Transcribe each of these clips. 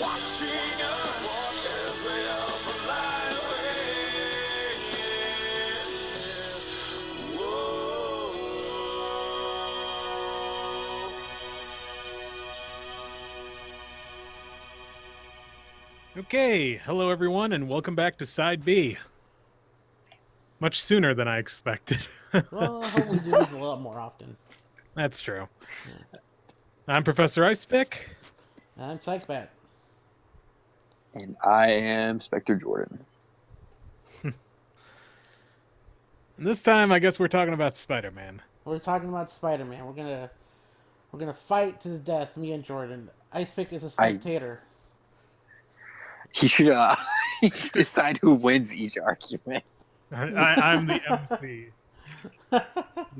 watching us as we all fly away. Whoa. Okay, hello everyone, and welcome back to Side B. Much sooner than I expected. Well, I hope we do this a lot more often. That's true. I'm Professor Icepick. I'm PsychBat. And I am SpectreJordan. And this time, I guess we're talking about Spider-Man. We're talking about Spider-Man. We're gonna fight to the death, me and Jordan. Icepick is a spectator. He should decide who wins each argument. I'm the MC, the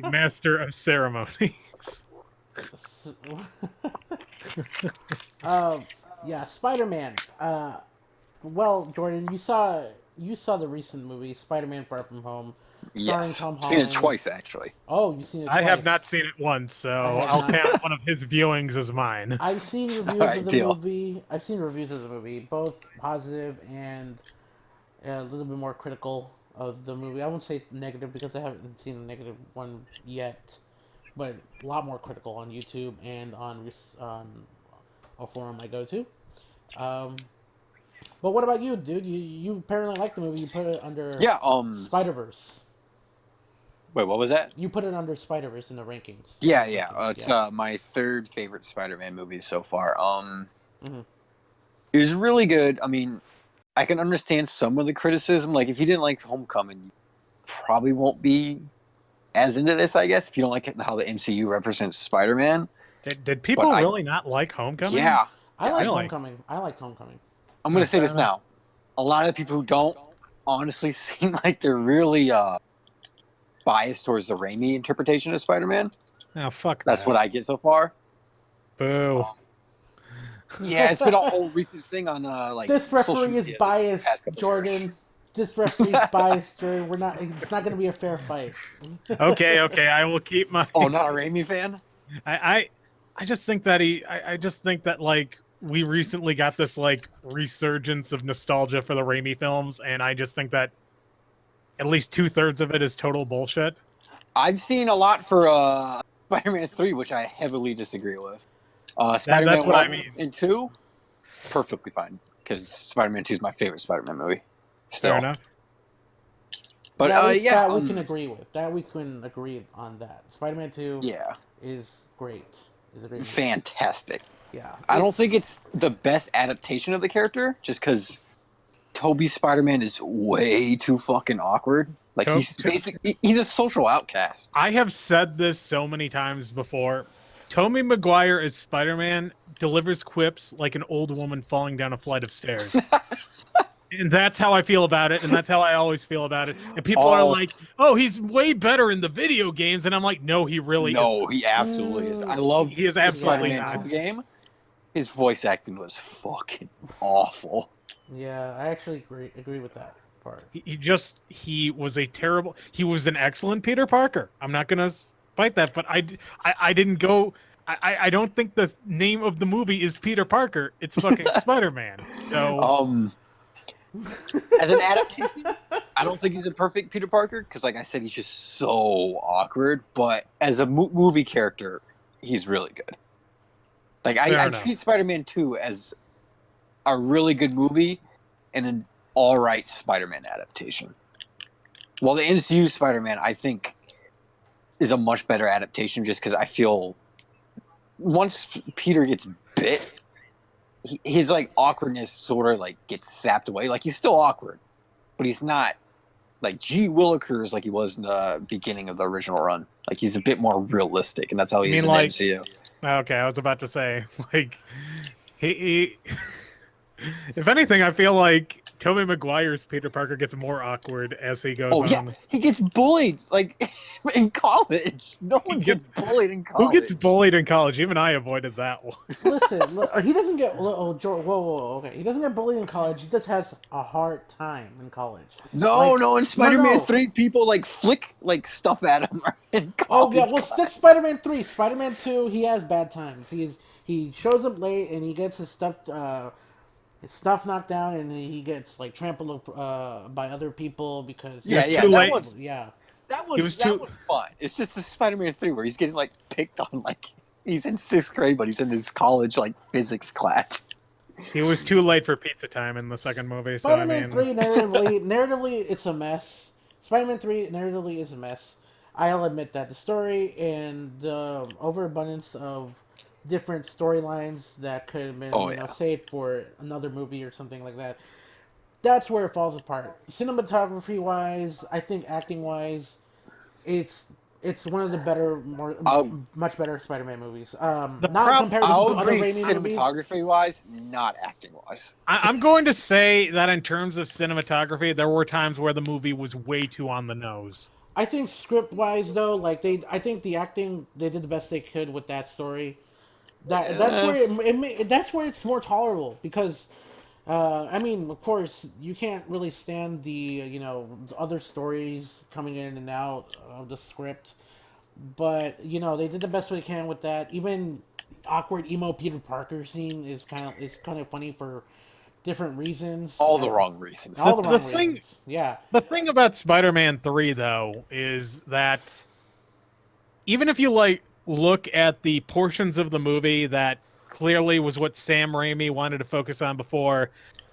master of ceremonies. Yeah, Spider-Man. Well, Jordan, you saw the recent movie Spider-Man: Far From Home, starring Yes, Tom I've Holland. seen it twice actually. Oh, you've seen it twice. I have not seen it once, so I'll count one of his viewings as mine. I've seen reviews of the Deal. movie. I've seen reviews of the movie, both positive and a little bit more critical of the movie. I won't say negative because I haven't seen a negative one yet, but a lot more critical on YouTube and on a forum I go to. But what about you, dude? You apparently like the movie. You put it under Spider-Verse. Wait, what was that? You put it under Spider-Verse in the rankings. Yeah. It's my third favorite Spider-Man movie so far. It was really good. I mean, I can understand some of the criticism. Like, if you didn't like Homecoming, you probably won't be as into this, I guess, if you don't like how the MCU represents Spider-Man. Did people really not like Homecoming? Yeah. I like Really? Homecoming. I liked Homecoming. I'm going to say this now. A lot of the people who don't honestly seem like they're really biased towards the Raimi interpretation of Spider-Man. Oh, fuck That's that. what I get so far. Boo. Yeah, it's been a whole recent thing on This social referee is media biased, the past couple Jordan. years. This referee is biased, Jordan. It's not going to be a fair fight. Okay, I will keep my... Oh, not a Raimi fan? I just think that I just think that, like, we recently got this, like, resurgence of nostalgia for the Raimi films, and I just think that at least 2/3 of it is total bullshit. I've seen a lot for Spider-Man 3, which I heavily disagree with. Spider-Man that's what 1 I mean. and 2, perfectly fine, because Spider-Man 2 is my favorite Spider-Man movie. Still. Fair enough. But that we can agree with. That we can agree on that. Spider-Man 2 is great. Is a great movie. Fantastic. Yeah. I don't think it's the best adaptation of the character, just because Tobey's Spider-Man is way too fucking awkward. Like, he's a social outcast. I have said this so many times before. Tobey Maguire as Spider-Man delivers quips like an old woman falling down a flight of stairs. And that's how I feel about it, and that's how I always feel about it. And people are like, "Oh, he's way better in the video games," and I'm like, "No, he really is." No, he absolutely is. I love he is absolutely Spider-Man not. 2 game. His voice acting was fucking awful. Yeah, I actually agree with that part. He was an excellent Peter Parker. I'm not gonna fight that, but I didn't go. I don't think the name of the movie is Peter Parker. It's fucking Spider-Man. So as an adaptation, I don't think he's a perfect Peter Parker because, like I said, he's just so awkward. But as a movie character, he's really good. Like, I treat Spider-Man 2 as a really good movie and an all-right Spider-Man adaptation. While the MCU Spider-Man, I think, is a much better adaptation just because I feel once Peter gets bit, his, like, awkwardness sort of, like, gets sapped away. Like, he's still awkward, but he's not, like, G. Willikers like he was in the beginning of the original run. Like, he's a bit more realistic, and that's how he is in the MCU. Okay, I was about to say, like, he if anything, I feel like Tobey Maguire's Peter Parker gets more awkward as he goes on. Yeah, he gets bullied, like, in college. No one gets bullied in college. Who gets bullied in college? Even I avoided that one. Listen, he doesn't get... Whoa, okay. He doesn't get bullied in college. He just has a hard time in college. No, in Spider-Man 3, people, like, flick, like, stuff at him in college. Oh, yeah, well, that's Spider-Man 3. Spider-Man 2, he has bad times. He shows up late, and he gets his stuff... his stuff knocked down, and he gets like trampled by other people because Yeah, was yeah, too that late. one's yeah. He was that too. one's fun. It's just the Spider-Man 3 where he's getting like picked on, like he's in 6th grade, but he's in his college like physics class. He was too late for pizza time in the second movie. So I Spider-Man mean, 3 narratively it's a mess. Spider-Man 3 narratively is a mess. I'll admit that the story and the overabundance of different storylines that could have been Oh, yeah. saved for another movie or something like that. That's where it falls apart. Cinematography wise, I think acting wise, it's one of the better, I'll much better Spider-Man movies. the Not in prop. comparison I'll to other agree Raimi movies. cinematography wise, not acting wise. I'm going to say that in terms of cinematography, there were times where the movie was way too on the nose. I think script wise though, I think the acting they did the best they could with that story. That's where that's where it's more tolerable because, I mean, of course, you can't really stand the the other stories coming in and out of the script, but they did the best they can with that. Even awkward emo Peter Parker scene is kind of funny for different reasons. All the wrong reasons. All the The wrong thing- reasons. Yeah. The thing about Spider-Man 3 though is that even if you look at the portions of the movie that clearly was what Sam Raimi wanted to focus on before,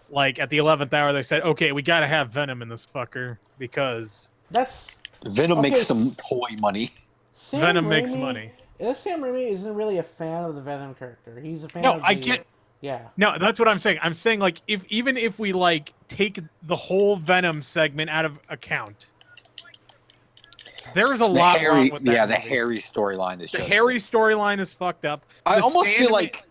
like at the 11th hour they said, "Okay, we got to have Venom in this fucker because That's Venom Okay, makes some toy money. Sam Venom makes Raimi- money." Sam Raimi isn't really a fan of the Venom character. He's a fan No, of I the, get- Yeah. No, that's what I'm saying. I'm saying like even if we take the whole Venom segment out of account, there is a lot wrong with that. Yeah, the movie. Harry storyline is The just. Harry storyline is fucked up. I The almost feel Sandman- like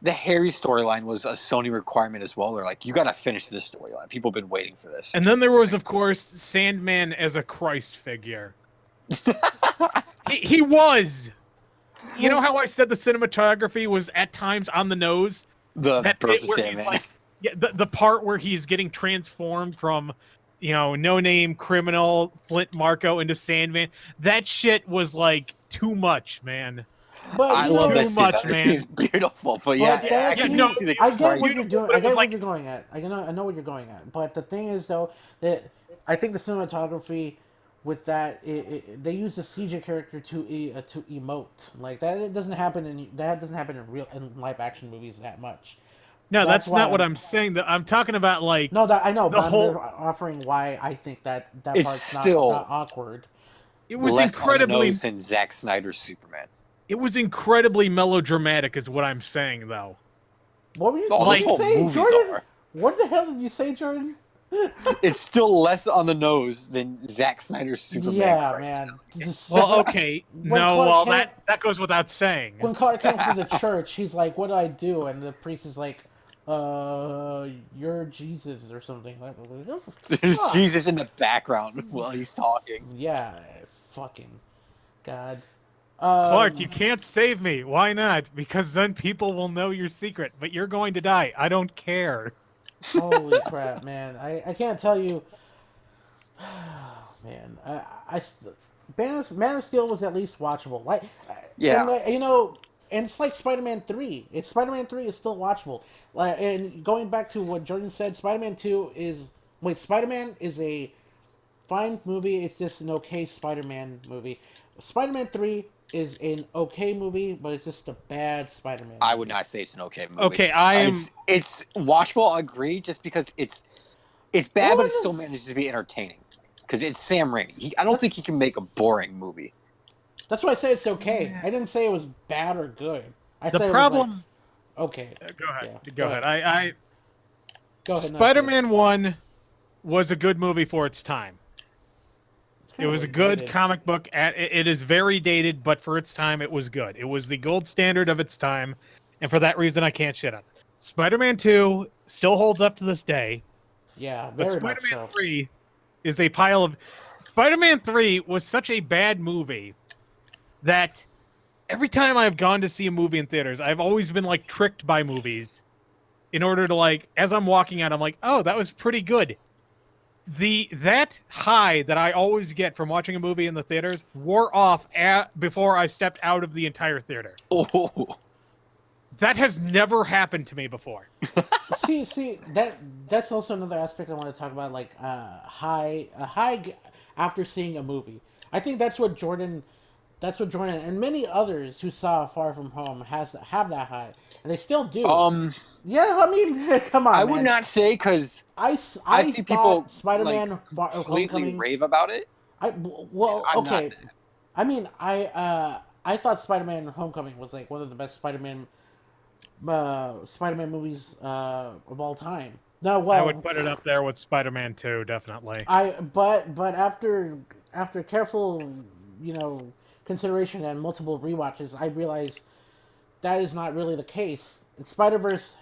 the Harry storyline was a Sony requirement as well. They're like, you got to finish this storyline. People have been waiting for this. And then there was, of course, Sandman as a Christ figure. he was. You know how I said the cinematography was at times on the nose? The That Birth bit of where he's Sandman. like, yeah, the part where he's getting transformed from, no-name criminal Flint Marko into Sandman. That shit was like too much, man. But I you love know, that too scene. much, That man. scene's beautiful. But yeah, but that I can scene- no, see the I get what Christ. you're doing. But I it was get like- what you're going at. I know what you're going at. But the thing is, though, that I think the cinematography with that they use the CJ character to emote like that. It doesn't happen in live action movies that much. No, That's that's why not what I'm- I'm saying. I'm talking about like No, that I know, The but whole- I'm offering why I think that It's part's still- not awkward. it was Less on the incredibly nose than Zack Snyder's Superman. melodramatic, is what I'm saying, though. What were you All what those did you whole say, movies Jordan? are. What the hell did you say, Jordan? It's still less on the nose than Zack Snyder's Superman. Yeah, Christ. man. Just- Well, okay, When no, Clark well Kent- that goes without saying. When Clark Kent went to the church, he's like, "What do I do?" And the priest is like, you're Jesus or something." Like, There's fuck. Jesus in the background while he's talking. Yeah, fucking God. Clark, you can't save me. Why not? Because then people will know your secret, but you're going to die. I don't care. Holy crap, man! I can't tell you. Man, Man of Steel was at least watchable. Like, Yeah. and, and it's like Spider-Man 3. Spider-Man 3 is still watchable. Like, and going back to what Jordan said, Spider-Man is a fine movie. It's just an okay Spider-Man movie. Spider-Man 3 is an okay movie, but it's just a bad Spider-Man. I would not say it's an okay movie. Okay, I am. It's watchable. I agree, just because it's bad, but it Well, still manages to be entertaining. Because it's Sam Raimi. I don't That's- think he can make a boring movie. That's why I say it's okay. I didn't say it was bad or good. I The said problem. it was like, okay. Go ahead. Yeah, Go ahead. I Go ahead. Spider-Man 1 was a good movie for its time. It was a good comic book. It is very dated, but for its time, it was good. It was the gold standard of its time, and for that reason, I can't shit on it. Spider-Man 2 still holds up to this day, Yeah, but very much Spider-Man so. 3 is a pile of... Spider-Man 3 was such a bad movie that every time I've gone to see a movie in theaters, I've always been, tricked by movies in order to, as I'm walking out, I'm like, oh, that was pretty good. That high that I always get from watching a movie in the theaters wore off before I stepped out of the entire theater. Oh, That has never happened to me before. See that's also another aspect I want to talk about, like after seeing a movie. I think that's what Jordan and many others who saw Far From Home have that high, and they still do. Yeah, I mean, come I on, would man. not say because I I see people thought Spider like Man completely Homecoming. rave about it. Well, I'm not. okay. I mean, I thought Spider Man Homecoming was like one of the best Spider-Man movies of all time. No, I would well, put it up there with Spider-Man 2, definitely. but after careful, you know, consideration and multiple rewatches, I realized that is not really the case. Spider Verse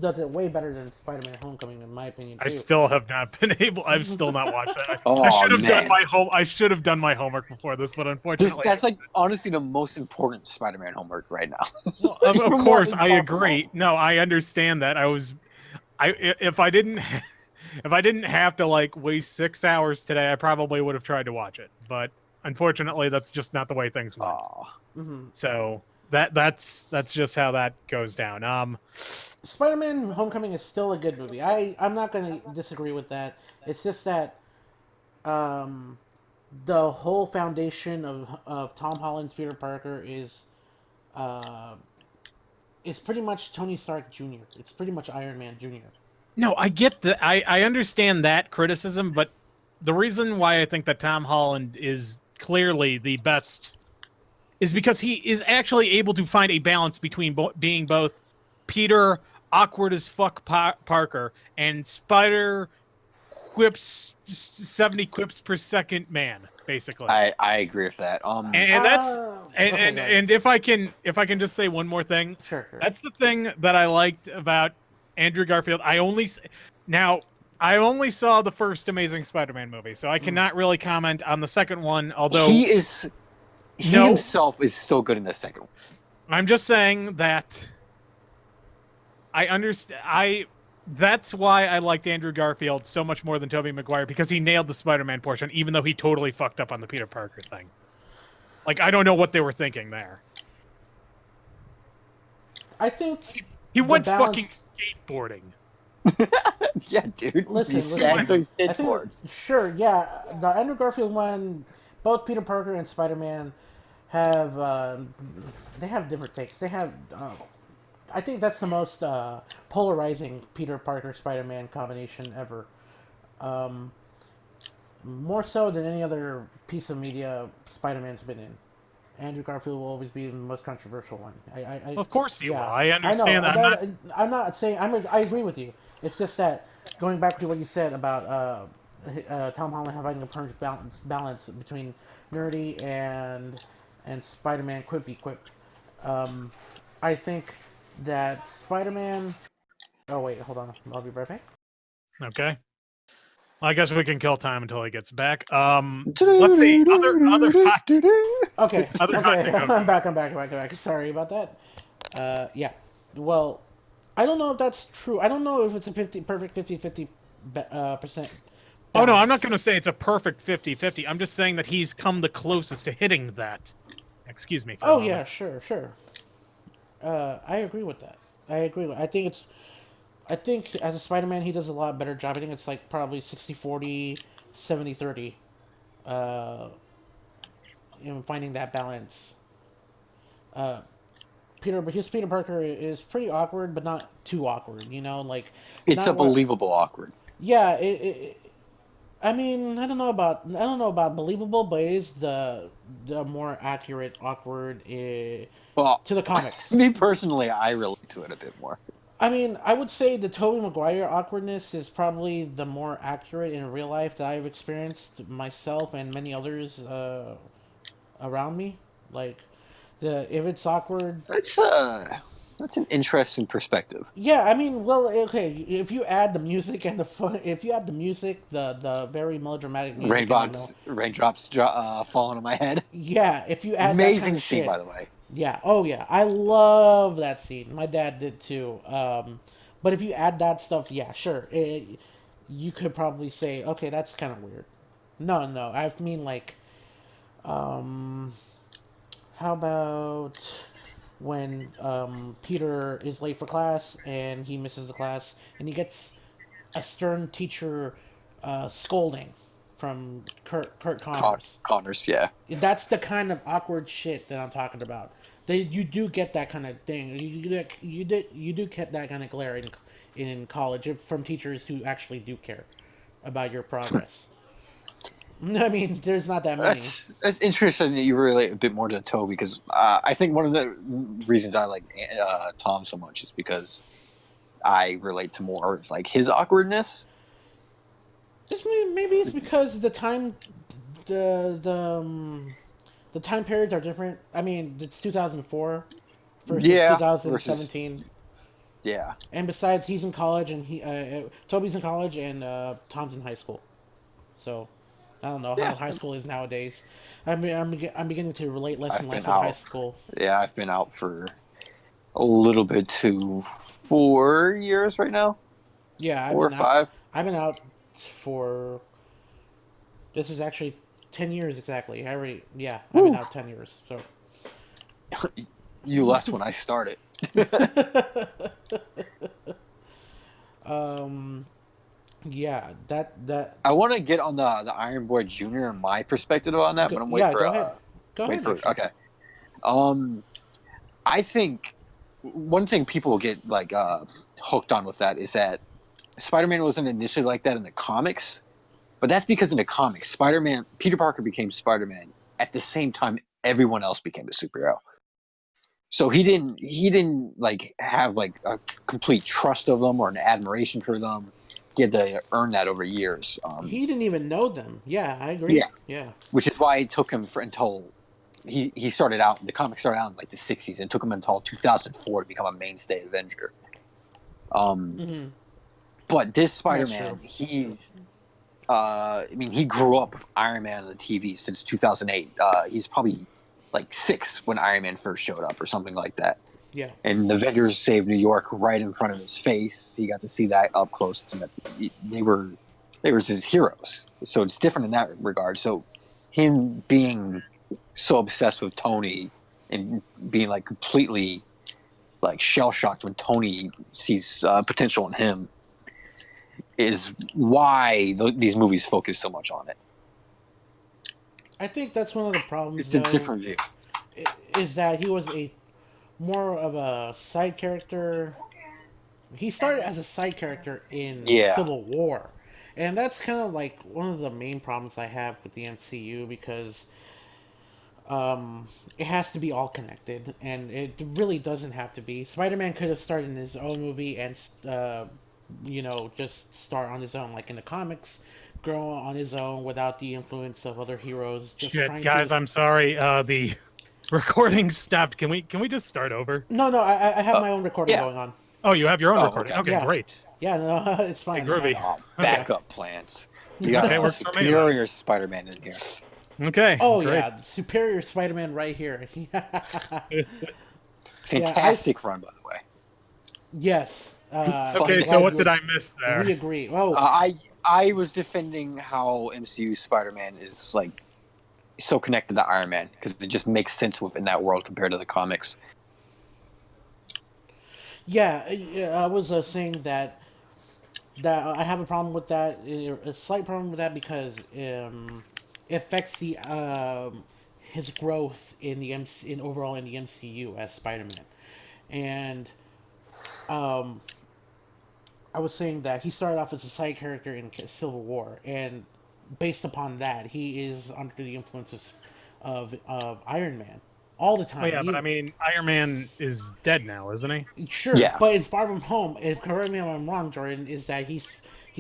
does it way better than Spider-Man Homecoming, in my opinion, I too. still have not been able. I've still not watched that. I Oh should have done man, my home. I should have done my homework before this, but unfortunately, that's like honestly the most important Spider-Man homework right now. well, of Even more course, than I Far From Home. agree. No, I understand that. If I didn't, if I didn't have to like waste 6 hours today, I probably would have tried to watch it. But unfortunately, that's just not the way things went. Oh, So that's just how that goes down. Spider-Man: Homecoming is still a good movie. I'm not going to disagree with that. It's just that the whole foundation of Tom Holland's Peter Parker is pretty much Tony Stark Jr. It's pretty much Iron Man Jr. No, I get that. I understand that criticism, but the reason why I think that Tom Holland is clearly the best is because he is actually able to find a balance between being both Peter awkward as fuck Parker and Spider quips 70 quips per second man, basically. I agree with that. And that's okay, and if I can just say one more thing, Sure, sure. that's the thing that I liked about Andrew Garfield. I only saw the first Amazing Spider-Man movie, so I cannot really comment on the second one. Although he No. himself is still good in the second one. I'm just saying that I understand. That's why I liked Andrew Garfield so much more than Tobey Maguire, because he nailed the Spider-Man portion, even though he totally fucked up on the Peter Parker thing. Like, I don't know what they were thinking there. I think He the went balance- fucking skateboarding. Yeah, dude. Listen, He's listen. sad, so he I think, skateboards. sure, yeah. The Andrew Garfield one, both Peter Parker and Spider-Man have they have different takes. They have I think that's the most polarizing Peter Parker Spider-Man combination ever. More so than any other piece of media Spider-Man's been in. Andrew Garfield will always be the most controversial one. Of course he will. yeah, I understand I know. that. I'm not saying I agree with you. It's just that going back to what you said about Tom Holland having a perfect balance between nerdy and Spider-Man quippy quip. I think that Spider-Man. Oh wait, hold on. I'll be right back. Okay. Well, I guess we can kill time until he gets back. Let's see. Other hot. Okay. Other hot Okay. take. I'm back. Sorry about that. Yeah. Well, I don't know if that's true. I don't know if it's a perfect 50-50 percent. Oh, no, I'm not going to say it's a perfect 50-50. I'm just saying that he's come the closest to hitting that. Excuse me. For a Oh moment. yeah, sure. I agree with that. I think as a Spider-Man, he does a lot better job. I think it's like probably 60-40, 70-30. Finding that balance. Peter Parker is pretty awkward, but not too awkward. You know, like It's not a where- believable awkward. Yeah, I mean, I don't know about believable, but it is the more accurate awkward Well, to the comics. me personally, I relate to it a bit more. I mean, I would say the Tobey Maguire awkwardness is probably the more accurate in real life that I've experienced myself and many others around me. Like, if it's awkward, That's an interesting perspective. yeah. I mean, well, okay. If you add the music and the fun, if you add the music, the very melodramatic music, Raindrops falling on my head. yeah. If you add Amazing that kind of scene, shit, by the way. yeah. Oh yeah. I love that scene. My dad did too. But if you add that stuff, yeah, sure. You could probably say, okay, that's kind of weird. No. I mean, like, how about when Peter is late for class and he misses the class and he gets a stern teacher scolding from Kurt Connors. Connors, yeah. That's the kind of awkward shit that I'm talking about. You do get that kind of thing. You do get that kind of glare in college from teachers who actually do care about your progress. I mean, there's not that many. That's interesting that you relate a bit more to Toby because I think one of the reasons I like Tom so much is because I relate to more of like his awkwardness. Maybe it's because the time periods are different. I mean, it's 2004 versus Yeah, 2017. Yeah, And besides, he's in college, and Toby's in college, and Tom's in high school. So, I don't know Yeah. how high school is nowadays. I'm beginning to relate less and I've less been with high out. school. Yeah, I've been out for a little bit to 4 years right now. Yeah, 4 or 5. I've been out for. This is actually 10 years exactly. I've been Woo. out 10 years. So You left when I started. yeah, that I want to get on the Iron Boy Junior and my perspective on that, but I'm waiting yeah. for Go ahead. Go wait ahead. for Actually. okay. I think one thing people get like hooked on with that is that Spider-Man wasn't initially like that in the comics, but that's because in the comics, Spider-Man, Peter Parker became Spider-Man at the same time everyone else became a superhero. So he didn't like have like a complete trust of them or an admiration for them. He had to earn that over years. He didn't even know them. Yeah, I agree. Yeah, Yeah. which is why it took him until he started out. The comic started out in like the '60s, and it took him until 2004 to become a mainstay Avenger. Mm-hmm. But this That's Spider-Man, true. I mean, he grew up with Iron Man on the TV since 2008. He's probably like 6 when Iron Man first showed up, or something like that. Yeah. And the Avengers saved New York right in front of his face. He got to see that up close. And they were his heroes. So it's different in that regard. So him being so obsessed with Tony and being like completely like shell shocked when Tony sees potential in him is why these movies focus so much on it. I think that's one of the problems, It's a though, different view. is that he was a more of a side character. He started as a side character in Yeah. Civil War, and that's kind of like one of the main problems I have with the MCU because it has to be all connected, and it really doesn't have to be. Spider-Man could have started in his own movie and just start on his own, like in the comics, grow on his own without the influence of other heroes. Just Shit, trying guys, to. I'm sorry. The recording stopped. Can we just start over? No, I have my own recording Yeah. going on. Oh, you have your own Oh, recording. okay. Okay, Yeah. great. Yeah, no, it's Hey, fine. groovy. Backup plans. You got Okay, a works for me, superior Spider-Man in here. Okay. Oh great. yeah, Superior Spider-Man right here. Fantastic run, by the way. Yes. Okay, so what did I miss there? We agree. Oh, I was defending how MCU Spider-Man is like so connected to Iron Man because it just makes sense within that world compared to the comics. yeah. I was saying that I have a problem with that, a slight problem with that because it affects the his growth in the in overall in the MCU as Spider-Man, and I was saying that he started off as a side character in Civil War, and based upon that, he is under the influences of Iron Man all the Oh time. yeah, but I mean, Iron Man is dead now, isn't he? Sure, Yeah. but in Far From Home, if correct me if I'm wrong, Jordan, is that he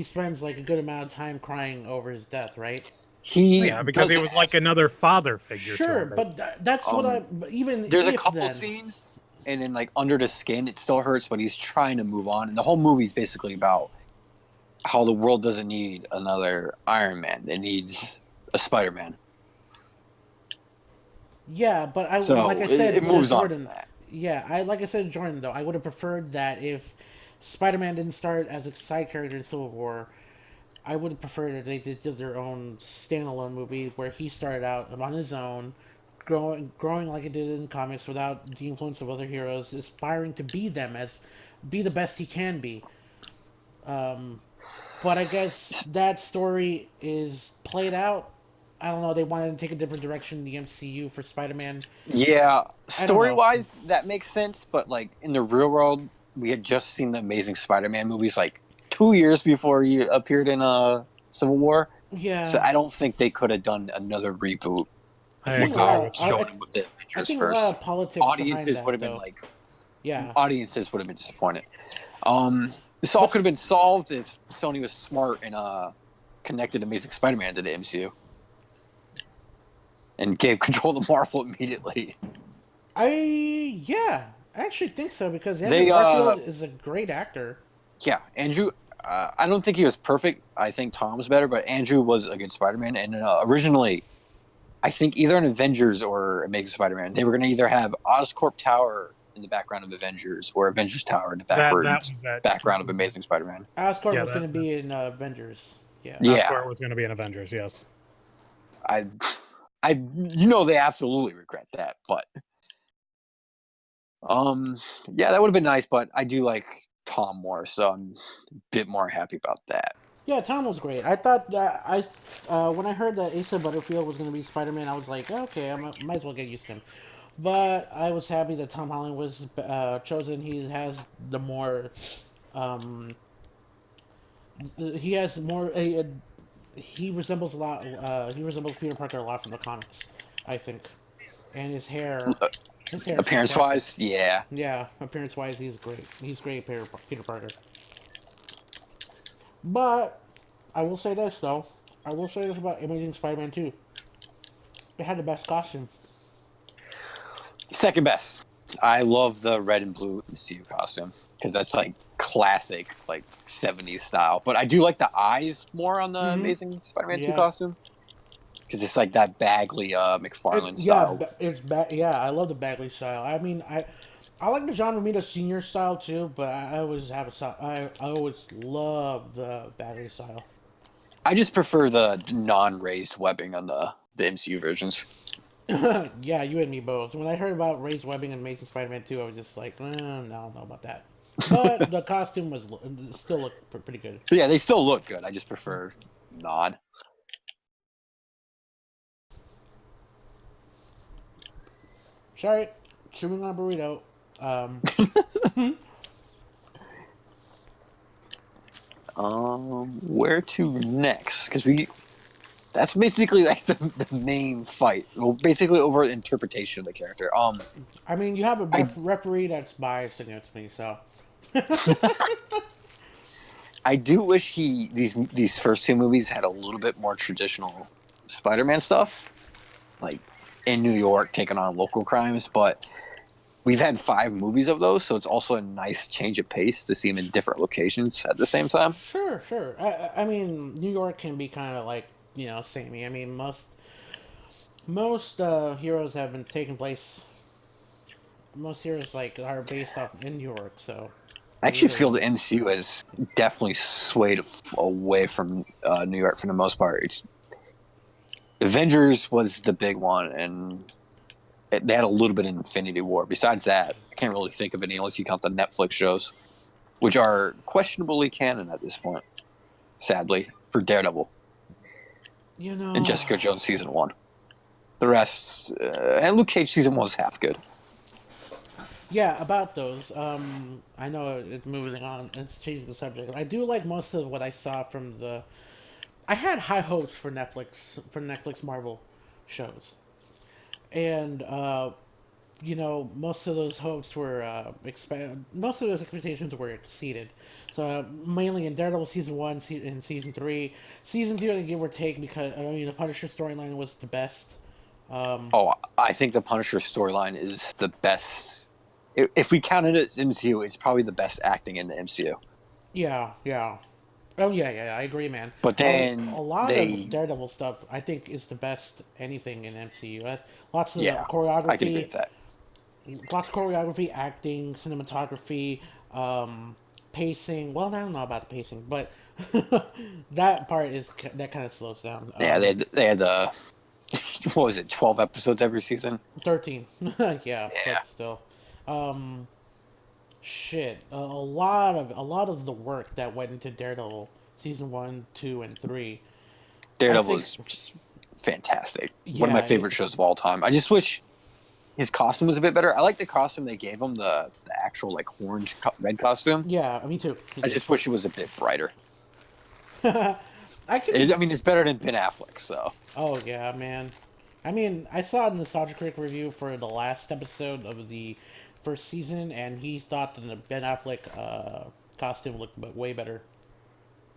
spends like a good amount of time crying over his death, right? He Oh, yeah, because he doesn't was like another father figure. Sure, to her. but that's what I even There's a if couple then, scenes, and then like under the skin, it still hurts, but he's trying to move on. And the whole movie is basically about how the world doesn't need another Iron Man; it needs a Spider-Man. Yeah, but So like I said it to moves on Jordan. from that. Yeah, I like I said to Jordan though, I would have preferred that if Spider-Man didn't start as a side character in Civil War. I would have preferred that they did their own standalone movie where he started out on his own, growing like it did in the comics without the influence of other heroes, aspiring to be the best he can be. But I guess that story is played out. I don't know. They wanted to take a different direction in the MCU for Spider-Man. Yeah, I don't story know. wise, that makes sense. But like in the real world, we had just seen the Amazing Spider-Man movies like 2 years before he appeared in Civil War. So Yeah, I don't think they could have done another reboot I I think a agree lot. without with you. showing with the I Avengers think a lot first. of politics behind Audiences would that, have been though. like, Yeah, audiences would have been disappointed. This all but could have been solved if Sony was smart and connected Amazing Spider-Man to the MCU and gave control to Marvel immediately. yeah, I actually think so because Andrew They Garfield is a great actor. Yeah, Andrew. I don't think he was perfect. I think Tom was better, but Andrew was a good Spider-Man. And originally, I think either in Avengers or Amazing Spider-Man, they were going to either have Oscorp Tower in the background of Avengers or Avengers Tower in the That was that. background of Amazing Spider-Man. Oscorp Yeah, was going to be in Avengers. Yeah. Yeah, Oscorp was going to be in Avengers. Yes. I, they absolutely regret that. But, yeah, that would have been nice. But I do like Tom more, so I'm a bit more happy about that. Yeah, Tom was great. I thought that when I heard that Asa Butterfield was going to be Spider-Man, I was like, okay, might as well get used to him. But I was happy that Tom Holland was chosen. He has the more, he has more. He resembles a lot. He resembles Peter Parker a lot from the comics, I think. And his hair is Appearance fantastic. wise, yeah. Yeah, appearance wise, he's great. He's great, Peter Parker. But I will say this though. I will say this about Amazing Spider-Man 2. It had the best costume. Second best. I love the red and blue MCU costume because that's like classic, like 70s style. But I do like the eyes more on the Amazing Spider-Man 2 Yeah. costume because it's like that Bagley McFarlane style. Yeah, I love the Bagley style. I mean, I like the John Romita Senior style too, but I always have a style. I always love the Bagley style. I just prefer the non-raised webbing on the MCU versions. Yeah, you and me both. When I heard about raised webbing in Amazing Spider-Man 2, I was just like, no, I don't know about that. But the costume was still looked pretty good. But yeah, they still look good. I just prefer non. Sorry, chewing on a burrito. Where to next? Because that's basically like the main fight. Well, basically over interpretation of the character. I mean, you have a I- referee that's biased against me, so. I do wish these first two movies had a little bit more traditional Spider-Man stuff, like in New York taking on local crimes. But we've had 5 movies of those, so it's also a nice change of pace to see them in different locations at the same time. Sure. I mean, New York can be kind of like, samey. I mean, most heroes have been taking place. Most heroes like are based off in New York, so. I actually feel the MCU has definitely swayed away from New York for the most part. Avengers was the big one, and they had a little bit of Infinity War. Besides that, I can't really think of any unless you count the Netflix shows, which are questionably canon at this point, sadly, for Daredevil and Jessica Jones season 1. The rest, and Luke Cage season 1 was half good. Yeah, about those. I know it's moving on. It's changing the subject. I do like most of what I saw from the. I had high hopes for Netflix Marvel shows, and most of those hopes were most of those expectations were exceeded. So mainly in Daredevil season 1, in season 3, season 2, give or take, because I mean the Punisher storyline was the best. I think the Punisher storyline is the best. If we counted it as MCU, it's probably the best acting in the MCU. Yeah. Oh yeah, I agree, man. But then a lot of Daredevil stuff, I think, is the best anything in MCU. Lots of choreography, I can agree with that. Lots of choreography, acting, cinematography, pacing. Well, I don't know about the pacing, but that part that kind of slows down. Yeah, they had the what was it, 12 episodes every season? 13. Yeah, but still. Shit. A lot of the work that went into Daredevil season 1, 2, and 3. Daredevil was just fantastic. One of my Yeah, favorite shows of all time. I just wish his costume was a bit better. I like the costume they gave him, the actual like orange red costume. Yeah, me too. I just wish it was a bit brighter. I can. I mean, it's better than Ben Affleck, so. Oh yeah, man. I mean, I saw a Nostalgia Critic review for the last episode of the first season, and he thought that the Ben Affleck costume looked way better.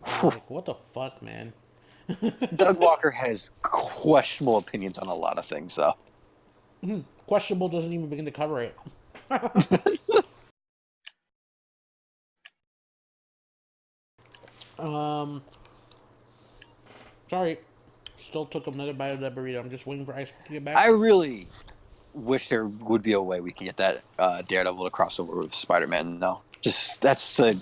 I'm like, what the fuck, man? Doug Walker has questionable opinions on a lot of things, though. Questionable doesn't even begin to cover it. um, sorry, still took another bite of that burrito. I'm just waiting for Ice to get back. I really wish there would be a way we can get that Daredevil to cross over with Spider-Man. No, that's a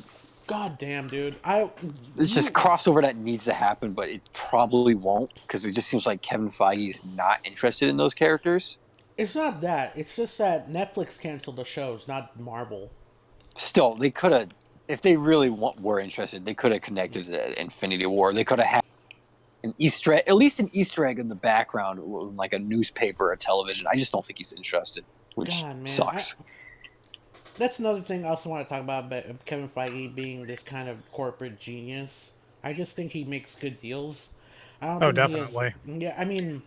God damn, dude. it's just crossover that needs to happen, but it probably won't because it just seems like Kevin Feige is not interested in those characters. It's not that. It's just that Netflix canceled the shows, not Marvel. Still, they could have, if they really were interested, they could have connected to Infinity War. They could have had an Easter egg, at least an Easter egg in the background, like a newspaper or television. I just don't think he's interested, which God, man. sucks. That's another thing I also want to talk about Kevin Feige being this kind of corporate genius. I just think he makes good deals. I don't think definitely. Yeah, I mean,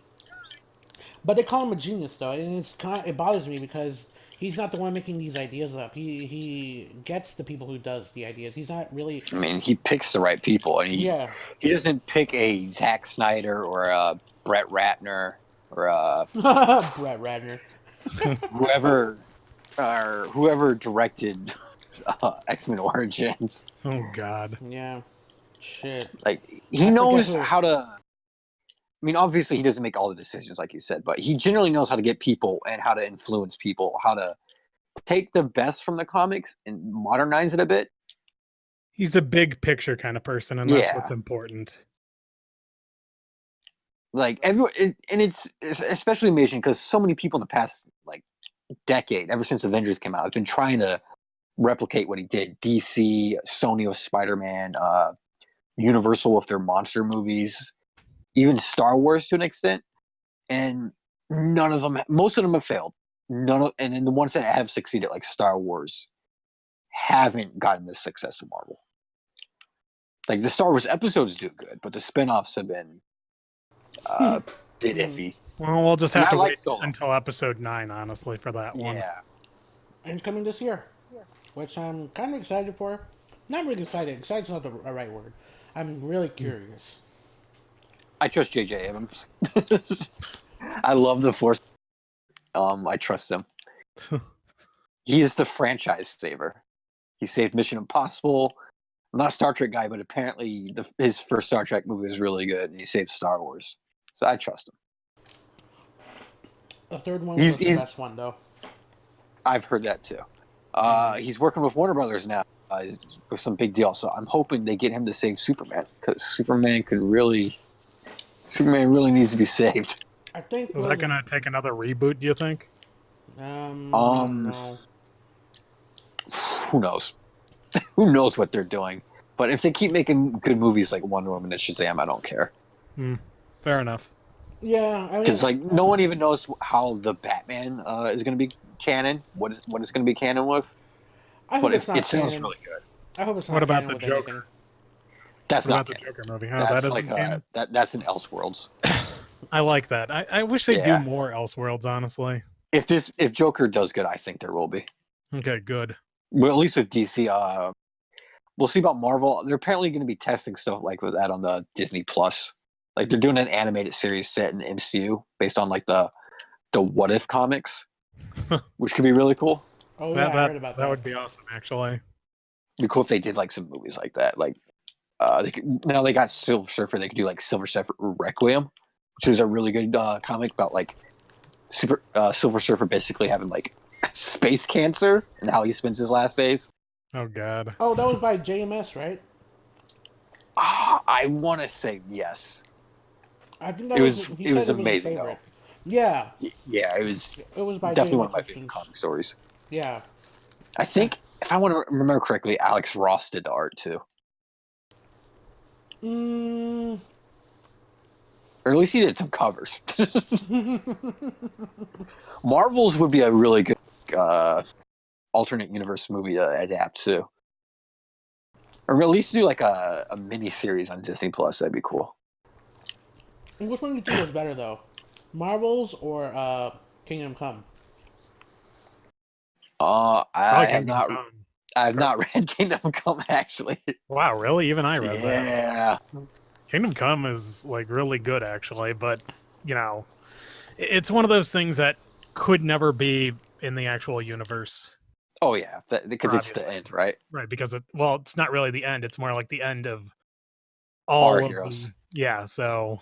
but they call him a genius though, and it bothers me because he's not the one making these ideas up. He gets the people who does the ideas. He's not really. I mean, he picks the right people, and Yeah. he doesn't pick a Zack Snyder or a Brett Ratner or a Brett Ratner. whoever directed X-Men Origins. Oh God. Yeah. Shit. Like I he knows forget who. how to. I mean, obviously he doesn't make all the decisions, like you said, but he generally knows how to get people and how to influence people, how to take the best from the comics and modernize it a bit. He's a big picture kind of person, and that's Yeah. what's important. Like everyone, and it's especially amazing because so many people in the past like decade, ever since Avengers came out, have been trying to replicate what he did. DC, Sony with Spider-Man, Universal with their monster movies, even Star Wars to an extent, and most of them have failed. And then the ones that have succeeded, like Star Wars, haven't gotten the success of Marvel. Like the Star Wars episodes do good, but the spin-offs have been bit iffy. Well, we'll just And have I to like wait Solo. until episode 9, honestly, for that one. Yeah. And it's coming this year, which I'm kind of excited for. Not really excited. Excited's not the right word. I'm really curious. I trust J.J. Abrams. I love the Force. I trust him. He is the franchise saver. He saved Mission Impossible. I'm not a Star Trek guy, but apparently his first Star Trek movie was really good, and he saved Star Wars. So I trust him. The third one was the best one, though. I've heard that too. He's working with Warner Brothers now for some big deal. So I'm hoping they get him to save Superman because Superman really needs to be saved. I think. Is that going to take another reboot, do you think? No. Who knows? Who knows what they're doing? But if they keep making good movies like Wonder Woman and Shazam, I don't care. Fair enough. Yeah, I mean, Because like no one even knows how the Batman is going to be canon. What it's going to be canon with? I hope But it's not it sounds canon. really good. I hope it's not What about canon the with Joker? anything. That's What not about the canon. Joker movie? Oh, That's that isn't like canon? that's an Elseworlds. I like that. I wish they'd Yeah. do more Elseworlds, honestly. If Joker does good, I think there will be. Okay, good. Well, at least with DC, we'll see about Marvel. They're apparently going to be testing stuff like with that on the Disney Plus. Like they're doing an animated series set in the MCU based on like the What If comics, which could be really cool. Oh yeah, I heard about that. That would be awesome, actually. It'd be cool if they did like some movies like that. Like now they got Silver Surfer. They could do like Silver Surfer Requiem, which is a really good comic about like Silver Surfer basically having like space cancer and how he spends his last days. Oh, God. Oh, that was by JMS, right? I want to say yes. I think that It was he it said was his amazing though. favorite. Yeah, Yeah, it was it was by J. definitely one of Michael my favorite Christians. comic stories. Yeah. I think, if I want to remember correctly, Alex Ross did the art too. Mm, Or at least he did some covers. Marvels would be a really good alternate universe movie to adapt to. Or at least do like a mini series on Disney Plus. That'd be cool. which one do you think was better though, Marvels or Kingdom Come? Probably I have Kingdom not. Come. I have not read Kingdom Come actually. Wow, really? Even I read that. Yeah. Kingdom Come is like really good actually, but you know, it's one of those things that could never be in the actual universe. Oh yeah, because For it's obvious the end, reasons. right? Right, because it's not really the end, it's more like the end of Our all of heroes. the yeah, so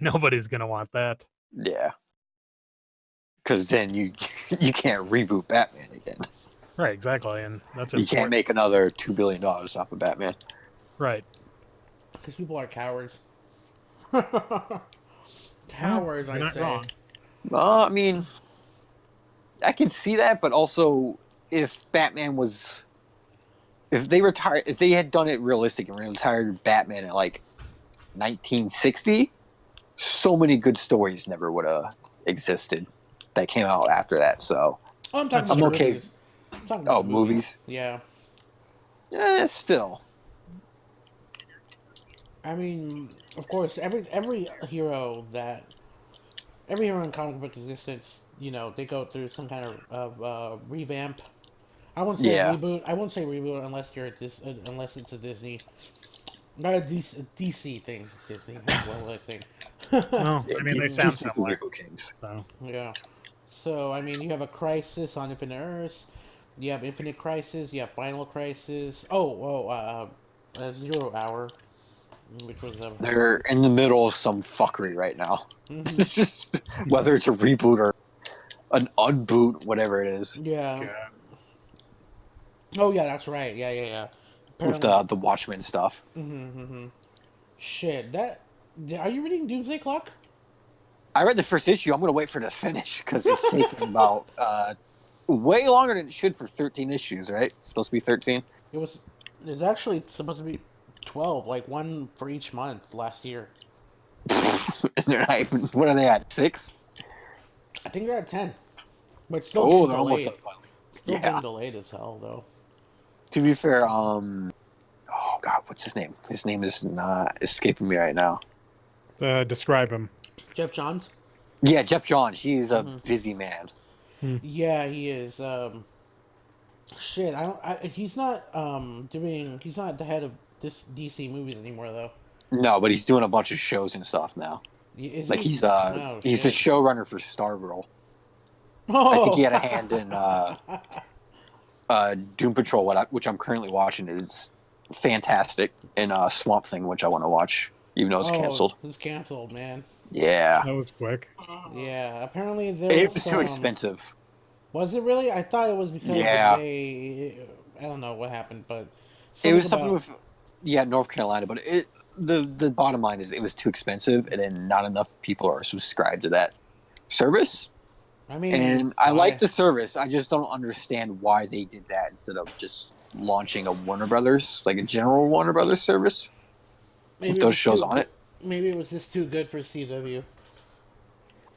nobody's gonna want that. Yeah. Because then you you can't reboot Batman again. Right, exactly, and that's You can't important. make another $2 billion off of Batman. Right. Because people are cowards. Well, Cowards, you're I not say. wrong. I mean, I can see that, but also if Batman was, if they retired, if they had done it realistic and retired Batman at like 1960, so many good stories never would have existed that came out after that. So Oh, I'm talking That's about I'm the true. okay. movies. I'm talking about Oh, the movies. movies? Yeah. Still. I mean, of course, every hero that every hero in comic book existence, they go through some kind of revamp. I won't say Yeah. reboot. I won't say reboot unless you're at this, unless it's a Disney, not a DC thing. Disney. What was I saying? Well, Yeah, I mean, they sound DC's the similar. Reboot Kings. So, Yeah. So I mean, you have a Crisis on Infinite Earths. You have Infinite Crisis. You have Final Crisis. Zero Hour, which was They're in the middle of some fuckery right now. Whether it's a reboot or an unboot, whatever it is, yeah. yeah. Oh yeah, that's right. Yeah. with Apparently, the Watchmen stuff. shit. Are you reading Doomsday Clock? I read the first issue. I'm going to wait for it to finish because it's taking about way longer than it should for 13 issues, right? It's supposed to be 13. It was. It's actually supposed to be 12, like one for each month last year. And they're not even, what are they at? 6? I think they're at 10, but it's still Oh, getting they're almost delayed. done finally. Still Yeah. getting delayed as hell though. To be fair, oh god, what's his name? His name is not escaping me right now. Describe him. Jeff Johns. Yeah, Jeff Johns. He's a busy man. Yeah, he is. Shit, I don't. He's not doing. He's not the head of this DC movies anymore though. No, but he's doing a bunch of shows and stuff now. Is Like he? he's Oh he's the shit. showrunner for Stargirl. I think he Oh. had a hand in Doom Patrol, which I'm currently watching. Is fantastic, and Swamp Thing, which I want to watch, even though it's canceled. It's canceled, man. Yeah, That was quick. Yeah, apparently there it was was some. too expensive. Was it really? I thought it was because Yeah. I don't know what happened, but It was something something about. with North Carolina, but the bottom line is it was too expensive, and then not enough people are subscribed to that service. I mean, And I why? like the service. I just don't understand why they did that instead of just launching a Warner Brothers, like a general Warner Brothers service Maybe with it those was shows too on good. it. Maybe it was just too good for CW.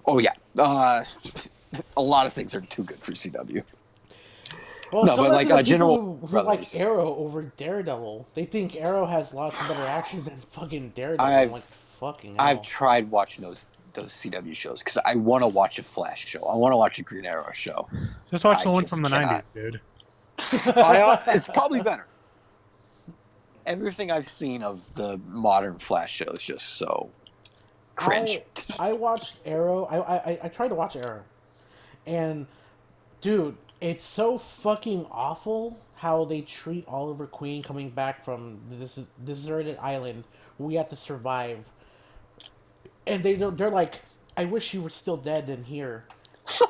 Oh yeah, a lot of things are too good for CW. Well, No, tell but that like to the General people who Brothers. like Arrow over Daredevil. They think Arrow has lots of better action than fucking Daredevil. I'm I've like, fucking hell. I've tried watching those CW shows because I want to watch a Flash show. I want to watch a Green Arrow show. Just watch I the one just from the cannot. 90s, dude. It's probably better. Everything I've seen of the modern Flash show is just so cringe. I watched Arrow. I tried to watch Arrow, and dude, it's so fucking awful how they treat Oliver Queen coming back from this deserted island. We have to survive, and they don't. They're like, I wish you were still dead and here,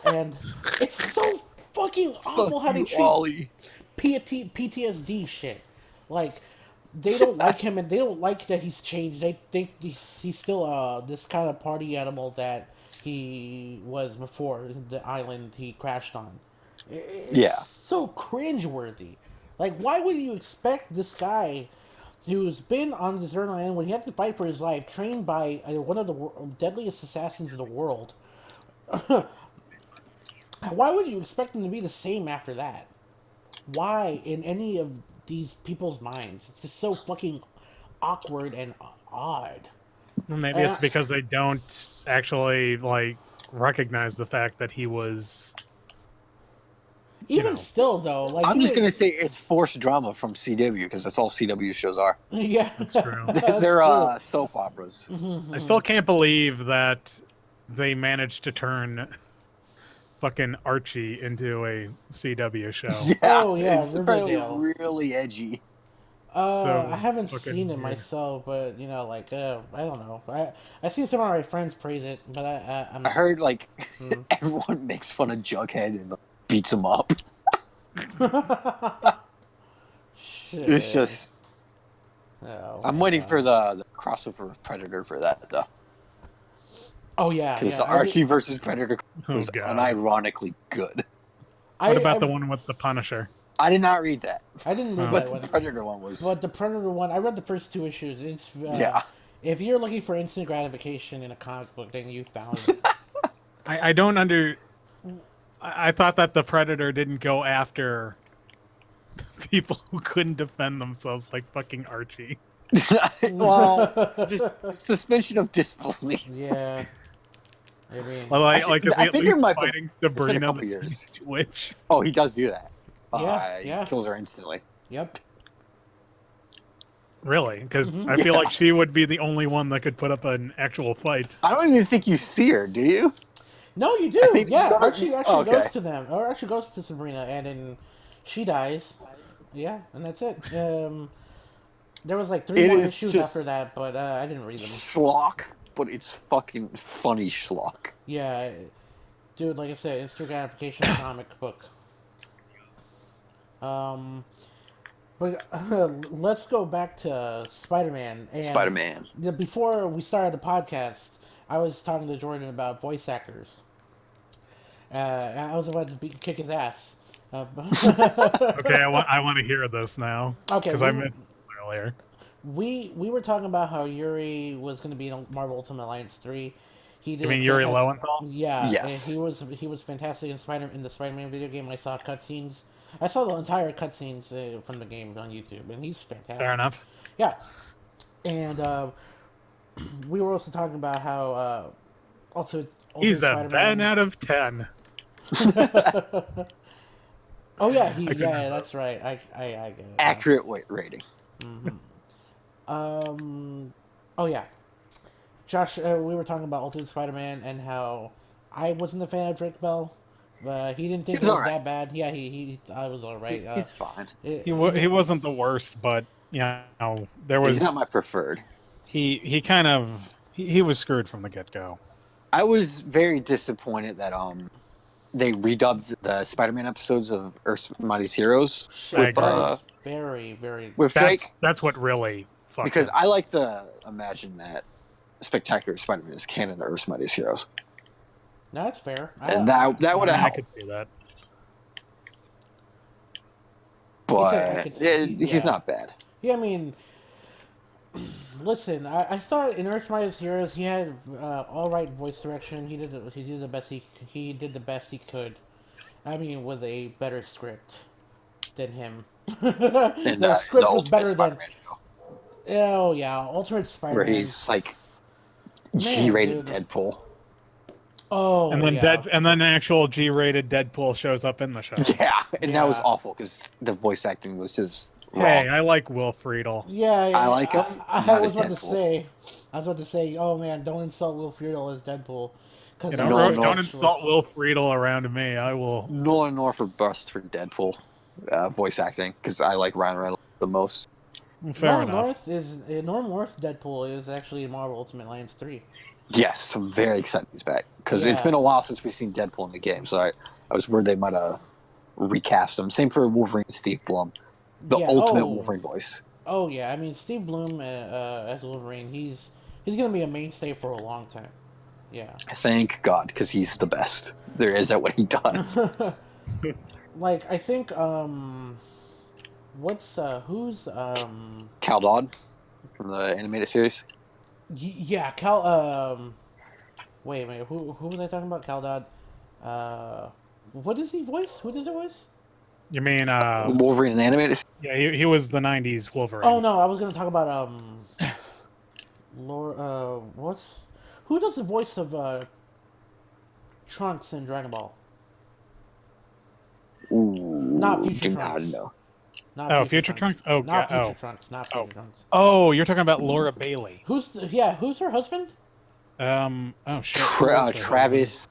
and it's so fucking awful how they treat Ollie. PTSD shit. Like, they don't like him, and they don't like that he's changed. They think he's still this kind of party animal that he was before the island he crashed on. It's Yeah. so cringeworthy. Like, why would you expect this guy who's been on this island when he had to fight for his life, trained by one of the deadliest assassins in the world? Why would you expect him to be the same after that? Why in any of these people's minds? It's just so fucking awkward and odd. Well, maybe it's because they don't actually like recognize the fact that he was. Even know. still, though, like I'm just gonna say it's forced drama from CW because that's all CW shows are. yeah, That's true. They're true. soap operas. I still can't believe that they managed to turn fucking Archie into a CW show. Yeah, Oh, yeah, it's apparently Riverdale. really edgy. So I haven't fucking seen it weird. myself, but I don't know. I seen some of my friends praise it, but I'm. I heard like everyone makes fun of Jughead and beats him up. Shit. It's just Oh, I'm waiting for the crossover of Predator for that though. Oh yeah, Because yeah. the Archie versus Predator Oh, was God. unironically good. What about the one with the Punisher? I did not read that, I didn't read Oh. that but one. the Predator one was. But the Predator one, I read the first 2 issues. It's Yeah. If you're looking for instant gratification in a comic book, then you found it. I don't I thought that the Predator didn't go after people who couldn't defend themselves like fucking Archie. Well, just suspension of disbelief. Yeah. I mean, Well, Actually, is he I at think there least might be- fighting it's been a Sabrina couple the years. Teenage Witch? Oh, he does do that. Yeah. He kills her instantly. yep. Really? Because Mm-hmm. I feel Yeah. like she would be the only one that could put up an actual fight. I don't even think you see her, do you? No, you do. I think- Yeah, no, Archie actually okay. goes to them, or actually goes to Sabrina, and then she dies. Yeah, and that's it. There was like 3 It more is issues just- after that, but I didn't read them. Schlock, but it's fucking funny schlock. Yeah, dude, like I said, instant gratification comic book. But let's go back to Spider-Man. And Spider-Man. Before we started the podcast, I was talking to Jordan about voice actors. I was about to kick his ass. Okay, I want to hear this now. Okay, Because I missed this earlier. We were talking about how Yuri was going to be in Marvel Ultimate Alliance 3. He did You mean Yuri fantastic- Lowenthal? Yeah, Yes. and he was fantastic in the Spider-Man video game. I saw cutscenes. I saw the entire cutscenes from the game on YouTube, and he's fantastic. Fair enough. Yeah, and we were also talking about how He's a Spider-Man- 10 out of 10. Oh yeah, couldn't yeah, remember. that's right. I get it. Accurate weight rating. Oh yeah, Josh. We were talking about Ultimate Spider-Man and how I wasn't a fan of Drake Bell. He didn't think He it was was alright. that bad. Yeah, I was alright. He's fine. He wasn't the worst, but there He's was not my preferred. he kind of he was screwed from the get-go. I was very disappointed that they redubbed the Spider-Man episodes of Earth's Mightiest Heroes Shit, with, that was very. with Drake That's what really fucked because it. I like to imagine that Spectacular Spider-Man is canon to Earth's Mightiest Heroes, No, that's fair. and that would have I helped. could see that. But said I could see- he's yeah. not bad. Yeah, I mean, listen, I thought in Earth Mightiest Heroes he had all right voice direction. He did the best he did the best he could. I mean, with a better script than him. And the script the was Ultimate better than. Spider-Man show, Oh yeah, Ultimate where Spider-Man. he's like Man, G-rated dude. Deadpool. Oh, And then yeah. and then actual G-rated Deadpool shows up in the show. Yeah, and that was Yeah. awful because the voice acting was just wrong. Hey, I like Will Friedle. Yeah, I like him, I not was as about to Deadpool. say, oh man, don't insult Will Friedle as Deadpool. Because Don't insult Will Friedle around me. I will. Nolan North or bust for Deadpool voice acting because I like Ryan Reynolds the most. Fair enough. Norm North Deadpool is actually in Marvel Ultimate Alliance 3. Yes, I'm very excited he's back because it's Yeah. been a while since we've seen Deadpool in the game, so I was worried they might have recast him. Same for Wolverine, Steve Blum, the Yeah, ultimate oh. Wolverine voice. Oh yeah, I mean Steve Bloom as Wolverine, he's gonna be a mainstay for a long time. Yeah. Thank God, because he's the best there is at what he does. Like, I think, who's, Cal Dodd from the animated series. yeah, wait a minute, who was I talking about? Cal Dodd. What does he voice? Who does he voice? You mean Wolverine in the animated. yeah, he was the '90s Wolverine. Oh no, I was gonna talk about Laura. Who does the voice of Trunks in Dragon Ball? Ooh, Not Future do not Trunks. know. Not Oh, Future Trunks. Oh, Not God. Future Oh, Trunks. Not oh, Future Trunks. oh, you're talking about Laura Bailey. Who's her husband? Oh shit. Who was her husband? Travis.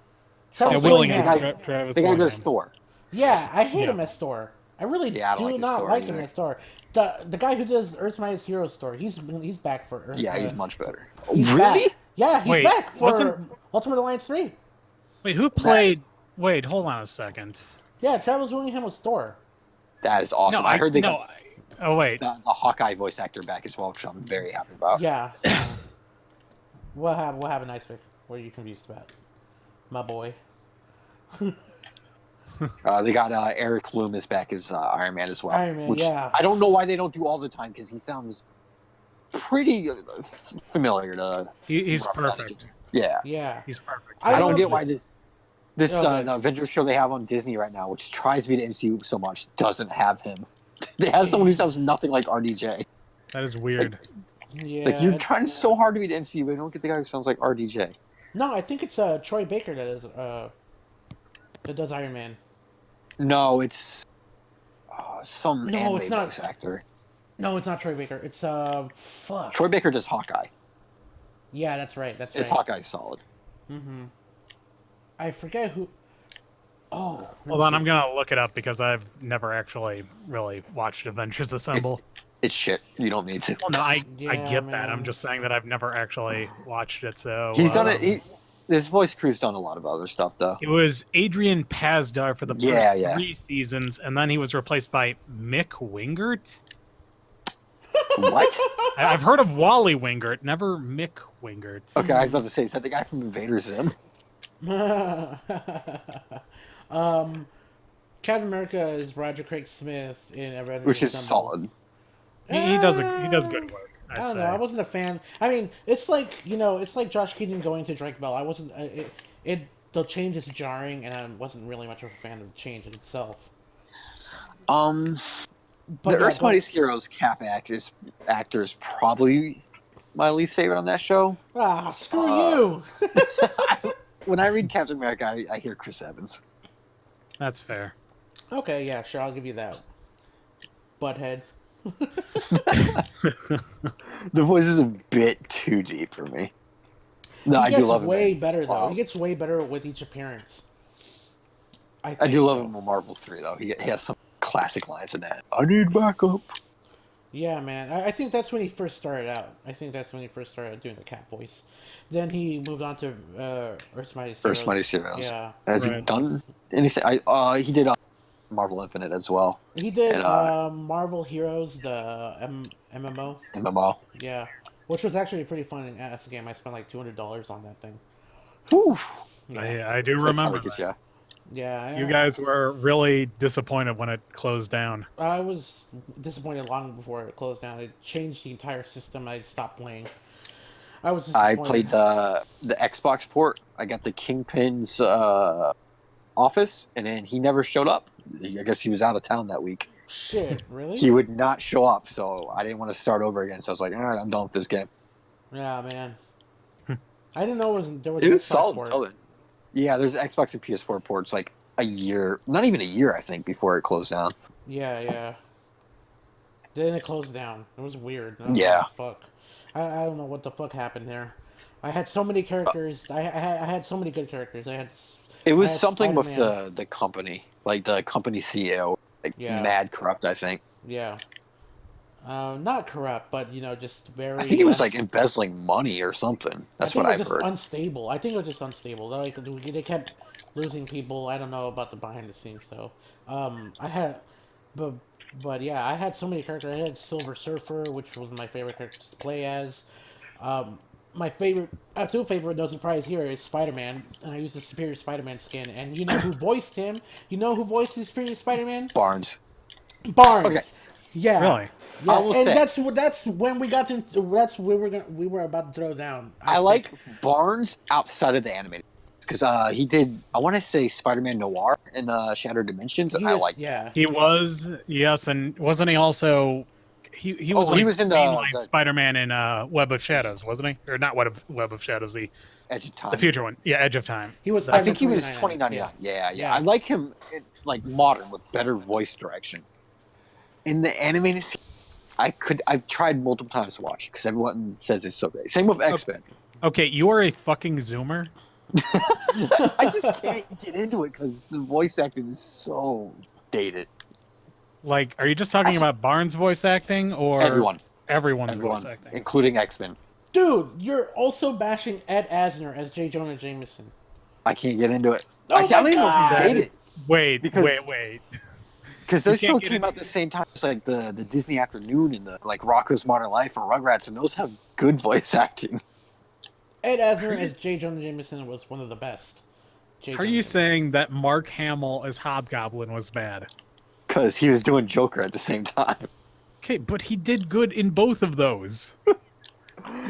Yeah, Travis Willingham. Willingham. Travis The guy who does Willingham. Thor. Yeah, I hate Yeah. him as Thor. I really Yeah, I don't do like his not Thor like him either. as Thor. The guy who does Earth's Mightiest Heroes Thor. He's back for Earth. Yeah, he's much better. He's Really? back. Yeah, he's Wait, back for wasn't- Ultimate Alliance 3. Wait, who played? Wait, hold on a second. Yeah, Travis Willingham was Thor. That is awesome. No, I heard they no. got Oh wait. the Hawkeye voice actor back as well, which I'm very happy about. Yeah. What happened, Icepick? What are you confused about? My boy. They got Eric Loomis back as Iron Man as well. Iron Man, which yeah. I don't know why they don't do all the time because he sounds pretty familiar to. He's Robert Downey perfect. Jr. Yeah. Yeah. He's perfect. I I don't love get why the- this Oh, good. the Avengers show they have on Disney right now, which tries to be the MCU so much, doesn't have him. They have someone who sounds nothing like RDJ. That is weird. Yeah. It's like you're trying so hard to be the MCU, but you don't get the guy who sounds like RDJ. No, I think it's Troy Baker that does Iron Man. No, it's some No, anime it's not. voice actor. No, it's not Troy Baker. It's fuck. Troy Baker does Hawkeye. Yeah, that's right. That's It's right. Hawkeye's solid. I forget who. Oh, let me Hold on, see. I'm gonna look it up because I've never actually really watched Avengers Assemble. It's shit. You don't need to. Well, no, I Yeah, get that. I'm man. just saying that I've never actually watched it. So He's done it. His voice crew's done a lot of other stuff though. It was Adrian Pazdar for the first Yeah. 3 seasons, and then he was replaced by Mick Wingert. What? I've heard of Wally Wingert, never Mick Wingert. Okay, I was about to say, is that the guy from Invader Zim? Captain America is Roger Craig Smith in Avengers Which is Assemble. solid. He does good work. I I'd don't say. know. I wasn't a fan. I mean, it's like it's like Josh Keaton going to Drake Bell. I wasn't. The change is jarring, and I wasn't really much of a fan of the change in itself. The Earth's Mightiest Heroes Cap actor is probably my least favorite on that show. Screw you. When I read Captain America, I hear Chris Evans. That's fair. Okay, yeah, sure, I'll give you that. Butthead. The voice is a bit too deep for me. No, I He do gets love him. way better though. Wow. He gets way better with each appearance. I think do love so. him in Marvel 3, though. He has some classic lines in that. I need backup. Yeah, man. I think that's when he first started out. I think that's when he first started doing the Cap voice. Then he moved on to Earth's Mightiest Heroes. Earth's Mightiest Heroes. Yeah. Has he Right. done anything? He did Marvel Infinite as well. He did And, Marvel Heroes, the MMO. MMO. Yeah. Which was actually a pretty fun ass game. I spent like $200 on that thing. Whew. Yeah. I do That's how remember it gets that. ya. Yeah. You guys were really disappointed when it closed down. I was disappointed long before it closed down. It changed the entire system. I stopped playing. I was I disappointed. played the Xbox port. I got the Kingpin's office, and then he never showed up. I guess he was out of town that week. Shit, really? He would not show up, so I didn't want to start over again. So I was like, all right, I'm done with this game. Yeah, man. I didn't know there was It an was Xbox solid. port. Until then. Yeah, there's Xbox and PS4 ports like a year, not even a year, I think, before it closed down. Yeah. Then it closed down. It was weird. I don't know Yeah. what the fuck. I don't know what the fuck happened there. I had so many characters. I had so many good characters. It I was had something with Spider-Man. the company, like the company CEO, like Yeah. mad corrupt. I think. Yeah. Not corrupt, but just very. I think he was like embezzling money or something. That's what I I've think it was heard. just unstable. I think it was just unstable. Like they kept losing people. I don't know about the behind the scenes though. I had, but yeah, I had so many characters. I had Silver Surfer, which was my favorite character to play as. My favorite, absolute favorite, no surprise here, is Spider-Man, and I use the Superior Spider-Man skin. And you know who voiced him? You know who voiced the Superior Spider-Man? Barnes. Okay, Barnes. Yeah, Really? yeah, I will and say that's when we got to. That's where we were about to throw down. I Icepick. like Barnes outside of the animated because he did. I want to say Spider-Man Noir in Shattered Dimensions, and He I is, like. yeah. He was, yes, and wasn't he also? He was Oh, like he was in mainline the Spider-Man in Web of Shadows, wasn't he? Or not Web of Shadows, Edge of the Time. future one. Yeah, Edge of Time. He was I Spider-Man think he was 2099. 2099. Yeah. Yeah. I like him like modern with better voice direction. In the animated series, I've tried multiple times to watch because everyone says it's so great. Same with X-Men. Okay, you are a fucking zoomer. I just can't get into it because the voice acting is so dated. Like, are you just talking about Barnes voice acting or everyone's voice Everyone, acting? including X-Men. Dude, you're also bashing Ed Asner as J. Jonah Jameson. I can't get into it. Oh Actually, I my don't even know if God! he's That dated. is, wait. Because You those can't shows get came into out at the same time as like the Disney Afternoon and the like Rocko's Modern Life or Rugrats, and those have good voice acting. Ed Asner as J. Jonah Jameson was one of the best. J. Are Jonah you Jameson. saying that Mark Hamill as Hobgoblin was bad? Because he was doing Joker at the same time. Okay, but he did good in both of those.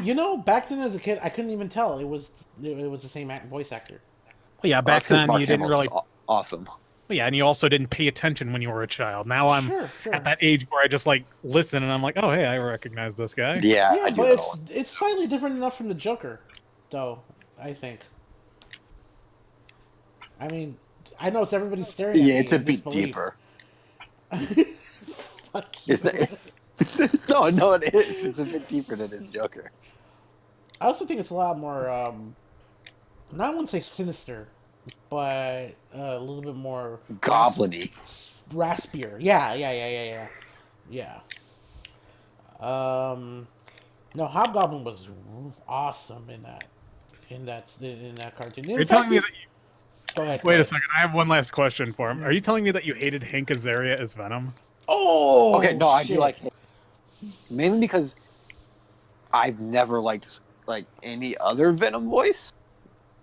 You know, back then as a kid, I couldn't even tell it was the same voice actor. Well, yeah, Well, back that's 'cause then Mark you didn't Hamill really. was awesome. Well, yeah, and you also didn't pay attention when you were a child. Now I'm Sure. at that age where I just like listen and I'm like, oh hey, I recognize this guy. Yeah, Yeah, I do but that a lot. it's slightly different enough from the Joker, though. I think. I mean, I know it's everybody staring at Yeah, me it's a in bit disbelief. deeper. Fuck you. It's not, no, it is. It's a bit deeper than his Joker. I also think it's a lot more. Not I wouldn't say sinister, but a little bit more Goblin-y. raspier. Yeah. No, Hobgoblin was awesome in that cartoon. Are you telling me that Go ahead. Wait a second, I have one last question for him. Are you telling me that you hated Hank Azaria as Venom? Oh. Okay, no, I shit. do like him. Mainly because I've never liked like any other Venom voice.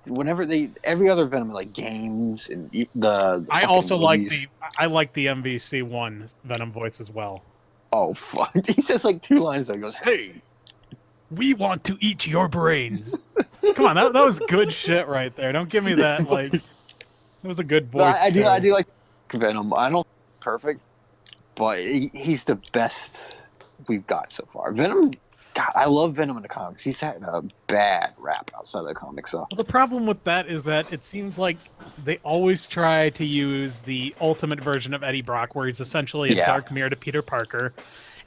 Whenever every other Venom like games and the I fucking also like movies. the MVC1 Venom voice as well. Oh fuck! He says like 2 lines though. He goes, "Hey, We want to eat your brains." Come on, that was good shit right there. Don't give me that like. It was a good no, voice. I do too. like Venom. I don't think he's perfect, but he's the best we've got so far. Venom, God, I love Venom in the comics. He's had a bad rap outside of the comics, though. Well, the problem with that is that it seems like they always try to use the ultimate version of Eddie Brock, where he's essentially a dark mirror to Peter Parker,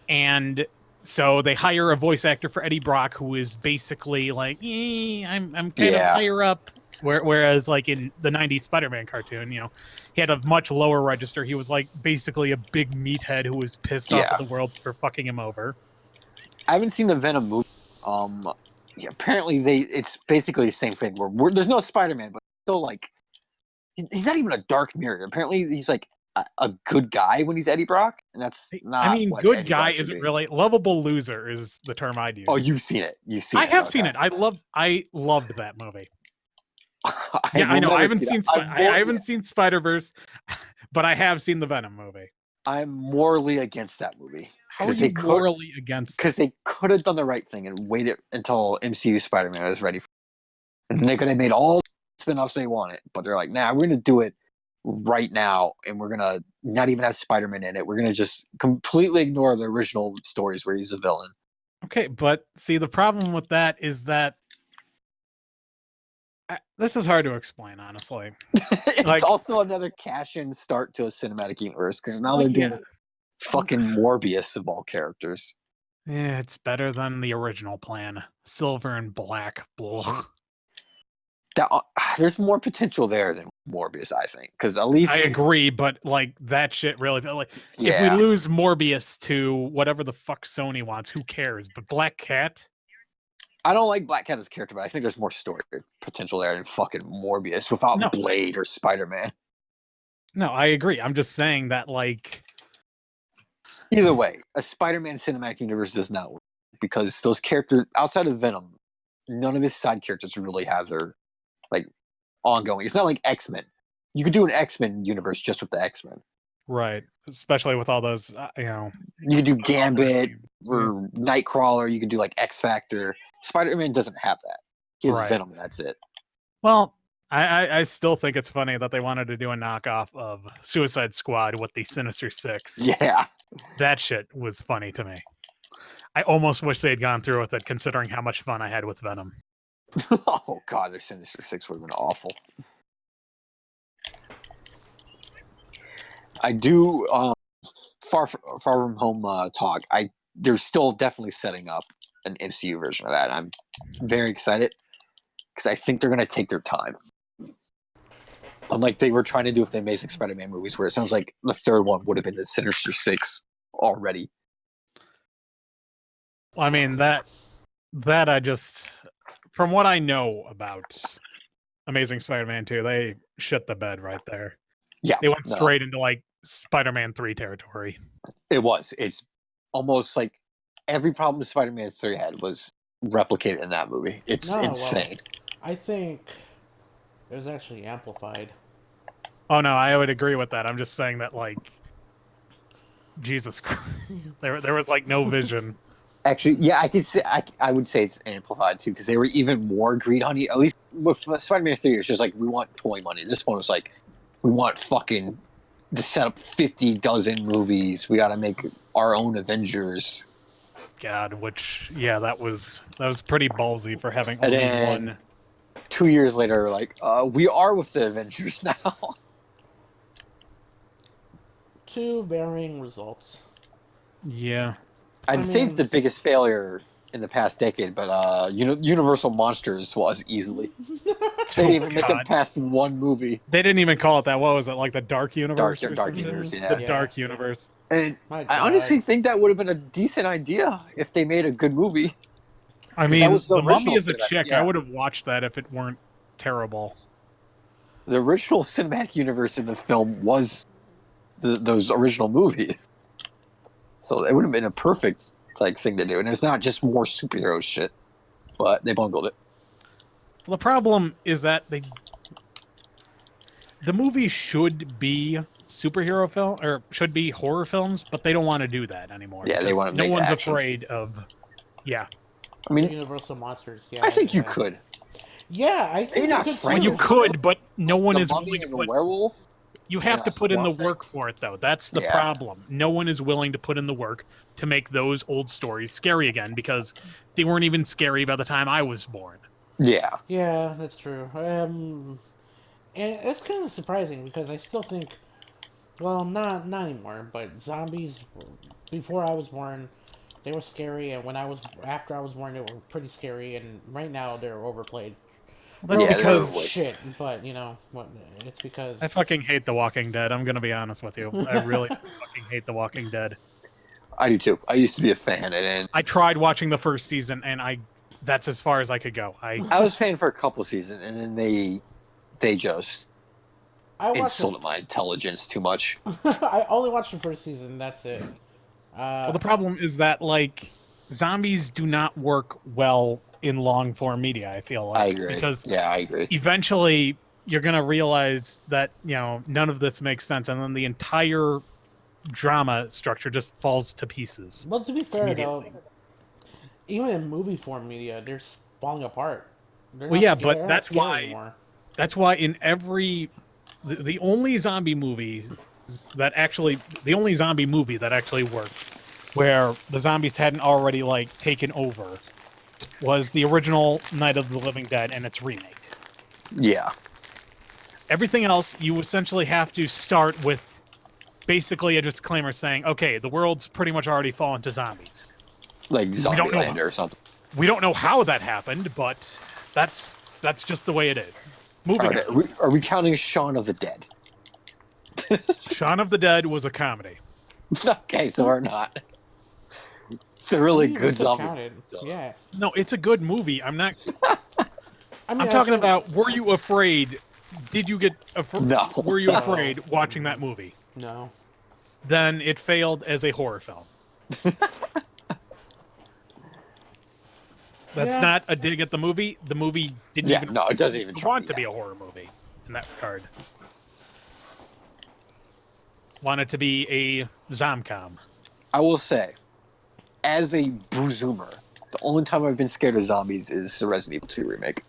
and so they hire a voice actor for Eddie Brock, who is basically like, I'm kind of higher up. Whereas, like in the '90s Spider-Man cartoon, you know, he had a much lower register. He was like basically a big meathead who was pissed off at the world for fucking him over. I haven't seen the Venom movie. Apparently it's basically the same thing. Where there's no Spider-Man, but still like he's not even a dark mirror. Apparently he's like a good guy when he's Eddie Brock, and that's not. I mean, what good Eddie guy Brock should isn't be. really lovable. Loser is the term I'd use. Oh, you've seen it. I have seen it. I loved that movie. I know. I haven't seen Spider-Verse, but I have seen the Venom movie. I'm morally against that movie. How are you morally against? Because they could have done the right thing and waited until MCU Spider-Man was ready. And they could have made all the spin-offs they wanted, but they're like, nah, we're going to do it right now, and we're going to not even have Spider-Man in it. We're going to just completely ignore the original stories where he's a villain. Okay, but see, the problem with that is that this is hard to explain, honestly. It's also another cash-in start to a cinematic universe, because now they're doing fucking Morbius of all characters. Yeah, it's better than the original plan. Silver and black. Blah. There's more potential there than Morbius, I think, because at least I agree, but like that shit really if we lose Morbius to whatever the fuck Sony wants, who cares? But Black Cat, I don't like Black Cat as a character, but I think there's more story potential there than fucking Morbius without Blade or Spider-Man. No, I agree. I'm just saying that like either way, a Spider-Man cinematic universe does not work because those characters outside of Venom, none of his side characters really have their like ongoing. It's not like X-Men. You could do an X-Men universe just with the X-Men. Right. Especially with all those, you know. You could do Gambit Yeah. or Nightcrawler. You could do like X Factor. Spider-Man doesn't have that. He has Right. Venom, and that's it. Well, I still think it's funny that they wanted to do a knockoff of Suicide Squad with the Sinister Six. Yeah. That shit was funny to me. I almost wish they had gone through with it, considering how much fun I had with Venom. Oh god, their Sinister Six would have been awful. I do far from home talk. They're still definitely setting up an MCU version of that. I'm very excited because I think they're gonna take their time. Unlike they were trying to do with the Amazing Spider-Man movies, where it sounds like the third one would have been the Sinister Six already. Well, I mean that I just, from what I know about Amazing Spider-Man 2, they shit the bed right there. Yeah, They went straight into like Spider-Man 3 territory. It was. It's almost like every problem Spider-Man 3 had was replicated in that movie. It's insane. I think it was actually amplified. Oh no, I would agree with that. I'm just saying that, like, Jesus Christ, there was like no vision. Actually, yeah, I could say I would say it's amplified too because they were even more greed on you. At least with Spider-Man 3, it's just like we want toy money. This one was like we want fucking to set up 50 dozen movies. We got to make our own Avengers. God, which that was pretty ballsy for having And only then one. 2 years later, like we are with the Avengers now. Two varying results. Yeah. I'd say it's the biggest failure in the past decade, but Universal Monsters was easily. They didn't even make it past one movie. They didn't even call it that. What was it, like the Dark Universe? Dark Universe, yeah. The Dark Universe. And I honestly think that would have been a decent idea if they made a good movie. I mean, The Mummy original is a cinematic- chick. yeah. I would have watched that if it weren't terrible. The original cinematic universe in the film was those original movies. So it would have been a perfect thing to do. And it's not just more superhero shit, but they bungled it. Well, the problem is that the movie should be superhero film or should be horror films, but they don't want to do that anymore. Yeah, they want to make no one's action. afraid of. Yeah. I mean, Universal Monsters. Yeah, I think you could. Yeah, I think not you could. friends. too. You could, but no one The is Mummy willing to and the put. werewolf. You have to not put in the Swamp Thing. work for it, though. That's the Yeah. problem. No one is willing to put in the work to make those old stories scary again because they weren't even scary by the time I was born. Yeah. Yeah, that's true. And it's kind of surprising because I still think, well, not anymore, but zombies before I was born, they were scary, and after I was born, they were pretty scary, and right now they're overplayed. That's Yeah, because they're Shit, but what? It's because I fucking hate The Walking Dead. I'm gonna be honest with you. I really fucking hate The Walking Dead. I do too. I used to be a fan, and then I tried watching the first season, and that's as far as I could go. I was a fan for a couple seasons, and then they just I watched. insulted my intelligence too much. I only watched the first season. That's it. Well, the problem is that zombies do not work well in long form media. I feel like I agree. because I agree. eventually you're gonna realize that none of this makes sense, and then the entire drama structure just falls to pieces. Well, to be fair though, immediately. even in movie form media, they're falling apart. They're Well, not yeah, sca- but they're not that's scary why- anymore. That's why in the only zombie movie that actually worked, where the zombies hadn't already taken over, was the original Night of the Living Dead and its remake. Yeah. Everything else, you essentially have to start with basically a disclaimer saying, okay, the world's pretty much already fallen to zombies. Like don't know. Zombieland or something. We don't know how that happened, but that's just the way it is. Moving on. Are we counting Shaun of the Dead? Shaun of the Dead was a comedy. Okay, so we're not. It's a really good It's zombie. counted. Yeah. No, it's a good movie. I'm not. I mean, I'm talking about. Were you afraid? Did you get afraid? No. Were you afraid watching that movie? No. Then it failed as a horror film. That's Yeah. not a dig at the movie. The movie didn't Yeah, even no, it doesn't even try, want to yeah. be a horror movie in that regard. Want it to be a zomcom. I will say, as a boozumer, the only time I've been scared of zombies is the Resident Evil 2 remake.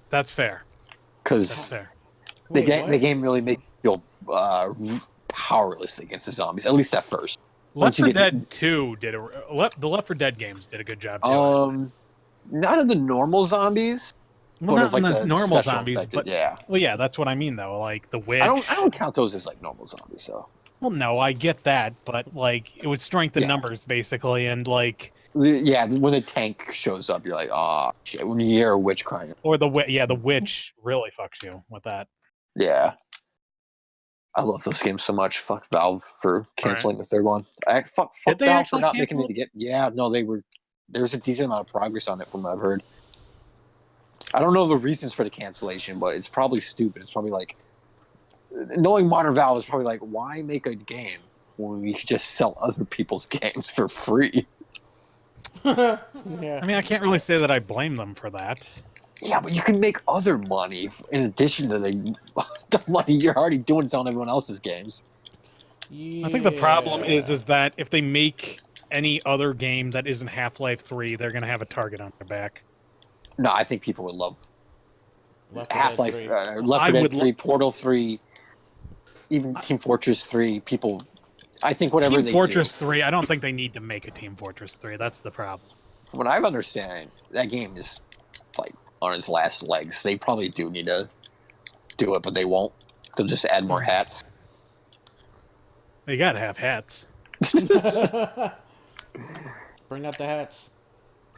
That's fair. That's Because fair. the Wait, game really makes you feel powerless against the zombies, at least at first. Left Once you 4 get- Dead 2 the Left 4 Dead games did a good job too. Not of the normal zombies, Well, but not of like the the normal special zombies, infected, but yeah. well, yeah, that's what I mean though. Like the witch. I don't count those as like normal zombies, so. Well, no, I get that, but like it was strength in Yeah. numbers basically, and like Yeah, when the tank shows up, you're like, oh shit. When you hear a witch crying, or the witch really fucks you with that. yeah. I love those games so much. Fuck Valve for canceling the third one. Fuck Did they Valve for actually not making cancel it again. Yeah, no, there's a decent amount of progress on it from what I've heard. I don't know the reasons for the cancellation, but it's probably stupid. It's probably like, knowing modern Valve is probably like, why make a game when we could just sell other people's games for free? yeah. I mean, I can't really say that I blame them for that. Yeah, but you can make other money in addition to the money you're already doing selling everyone else's games. I think the problem is that if they make any other game that isn't Half-Life 3, they're gonna have a target on their back. No, I think people would love Left 4 Dead Half-Life, 3. Left I 4 would Dead 3, Portal 3, even Team Fortress 3. People, I think whatever Team they Fortress 3, I don't think they need to make a Team Fortress 3. That's the problem. do, from what I understand, that game is like on its last legs. They probably do need to do it, but they won't. They'll just add more hats. You gotta have hats. Bring out the hats.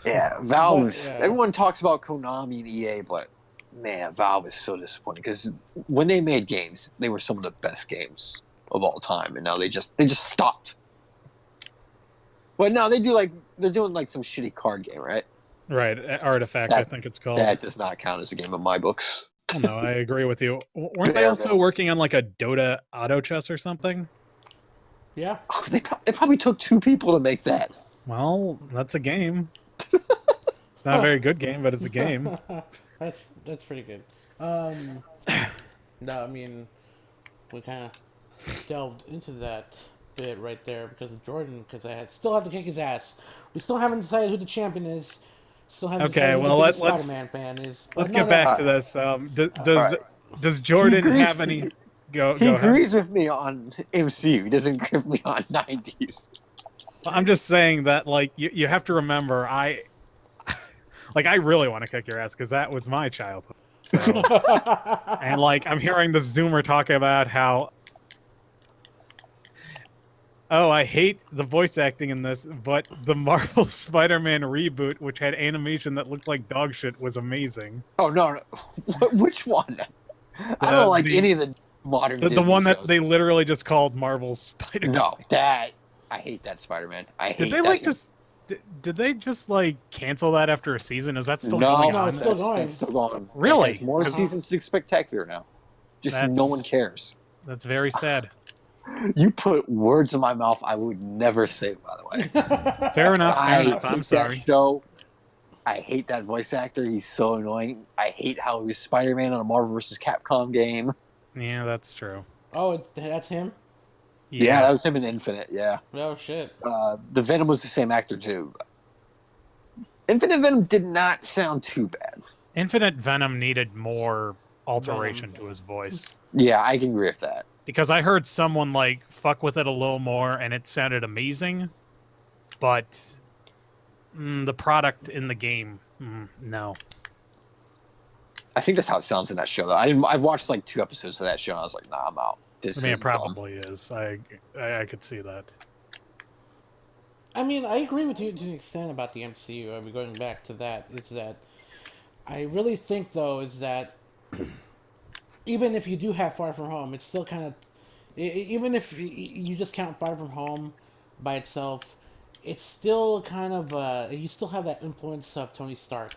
Yeah, Valve. But, yeah. Everyone talks about Konami and EA, but man, Valve is so disappointing because when they made games, they were some of the best games of all time, and now they just stopped. But no, they're doing like some shitty card game, right? Right, Artifact, I think it's called. That does not count as a game in my books. Well, no, I agree with you. Weren't they Yeah, also no. working on like a Dota auto chess or something? Yeah. Oh, they probably took 2 people to make that. Well, that's a game. It's not a very good game, but it's a game. That's pretty good. No, I mean, we kind of delved into that bit right there because of Jordan, because still have to kick his ass. We still haven't decided who the champion is. Still haven't Okay, decided who well, the biggest let's- Spider-Man fan is. Let's But get no, back no, to this. Alright. Does Jordan He agrees- have any? Go He ahead. agrees with me on MCU. He doesn't agree with me on 90s. I'm just saying that like you have to remember I really want to kick your ass because that was my childhood. So and like I'm hearing the Zoomer talk about how I hate the voice acting in this, but the Marvel Spider-Man reboot, which had animation that looked like dog shit, was amazing. Oh no! Which one? I don't like any of the modern. The Disney one that shows. they literally just called Marvel Spider-Man. No, that I hate that Spider-Man. I hate. Did they that like game. just? Did they just like cancel that after a season? Is that still no, going No, on? it's still that's- going. That's still going. Really? There's more Because- seasons to Spectacular now. Just no That's- one cares. That's very sad. You put words in my mouth I would never say. By the way, Fair enough. Fair I enough. I'm hate sorry. that show. I hate that voice actor. He's so annoying. I hate how he was Spider-Man on a Marvel vs. Capcom game. Yeah, that's true. Oh, that's him? Yeah, that was him in Infinite. Yeah. Oh, shit. The Venom was the same actor too. Infinite Venom did not sound too bad. Infinite Venom needed more alteration to his voice Yeah, I can agree with that. because I heard someone like fuck with it a little more and it sounded amazing, but the product in the game, no. I think that's how it sounds in that show. Though I've watched like 2 episodes of that show, and I was like, nah, I'm out. This I mean, is it probably is. I could see that. I mean, I agree with you to an extent about the MCU. I mean, going back to that, it's that I really think, though, is that even if you do have Far From Home, it's still kind of... Even if you just count Far From Home by itself, it's still kind of... you still have that influence of Tony Stark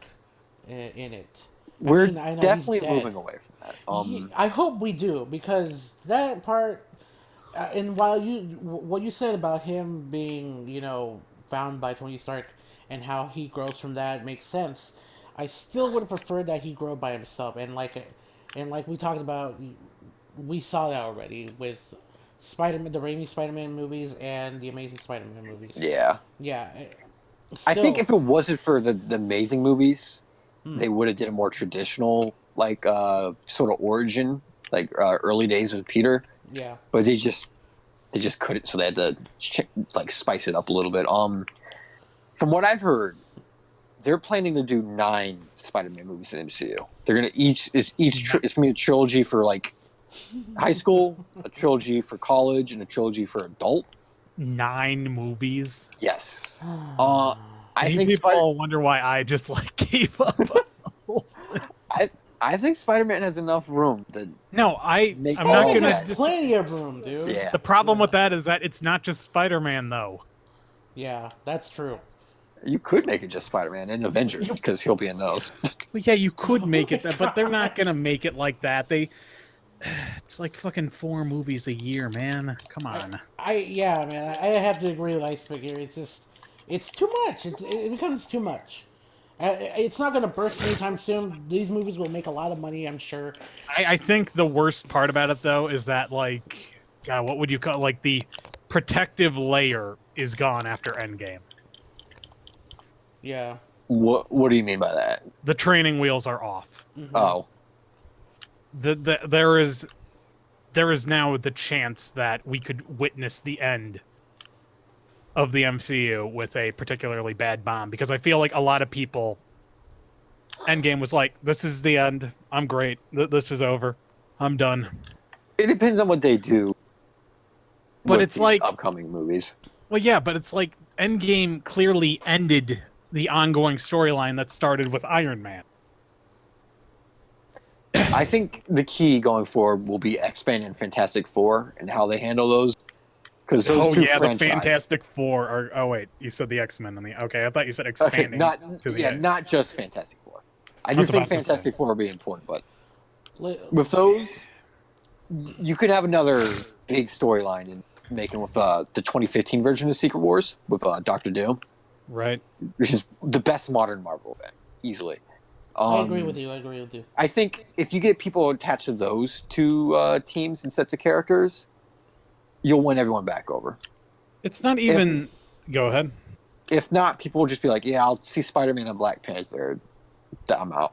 in it. We're I know he's definitely dead. moving away from that. I hope we do, because that part, and while what you said about him being, found by Tony Stark and how he grows from that makes sense. I still would have preferred that he grow by himself, and like we talked about, we saw that already with Spider-Man, the Raimi Spider-Man movies and the Amazing Spider-Man movies. Yeah. Yeah, I think still, if it wasn't for the amazing movies, they would have did a more traditional like sort of origin, like early days with Peter. yeah. But they just couldn't, so they had to like spice it up a little bit. From what I've heard, they're planning to do 9 Spider-Man movies in MCU. They're gonna it's gonna be a trilogy for like high school, a trilogy for college, and a trilogy for adult. 9 movies. Yes. I Maybe think people wonder why I just like gave up. on the whole thing. I think Spider-Man has enough room to No, I'm Make not all gonna. that. There's plenty of room, dude. yeah. The problem with that is that it's not just Spider-Man though. Yeah, that's true. You could make it just Spider-Man and Avengers because he'll be in those. Well, yeah, you could make it that, but they're not gonna make it like that. It's like fucking 4 movies a year, man. Come on. Yeah, man, I have to agree with Icepick here. It's too much. It becomes too much. It's not going to burst anytime soon. These movies will make a lot of money, I'm sure. I think the worst part about it though is that like, God, what would you call like the protective layer is gone after Endgame. Yeah. What do you mean by that? The training wheels are off. Oh, There is now the chance that we could witness the end of the MCU with a particularly bad bomb, because I feel like a lot of people Endgame was like, this is the end, I'm great, this is over, I'm done. it depends on what they do. But with it's these like, upcoming movies. well, yeah, but it's like Endgame clearly ended the ongoing storyline that started with Iron Man. I think the key going forward will be X-Men and Fantastic Four and how they handle those. Because those two The franchises, Fantastic Four are. Oh wait, you said the X-Men on the. Okay, I thought you said okay, expanding not just Fantastic Four. I do was think about to say. Fantastic Four will be important, but Li- with those, you could have another big storyline in making with the 2015 version of Secret Wars with Doctor Doom, Right. which is the best modern Marvel event, easily. I agree with you. I think if you get people attached to those two teams and sets of characters, you'll win everyone back over. It's not even. Go ahead. If not, people will just be like, "Yeah, I'll see Spider-Man and Black Panther. I'm out."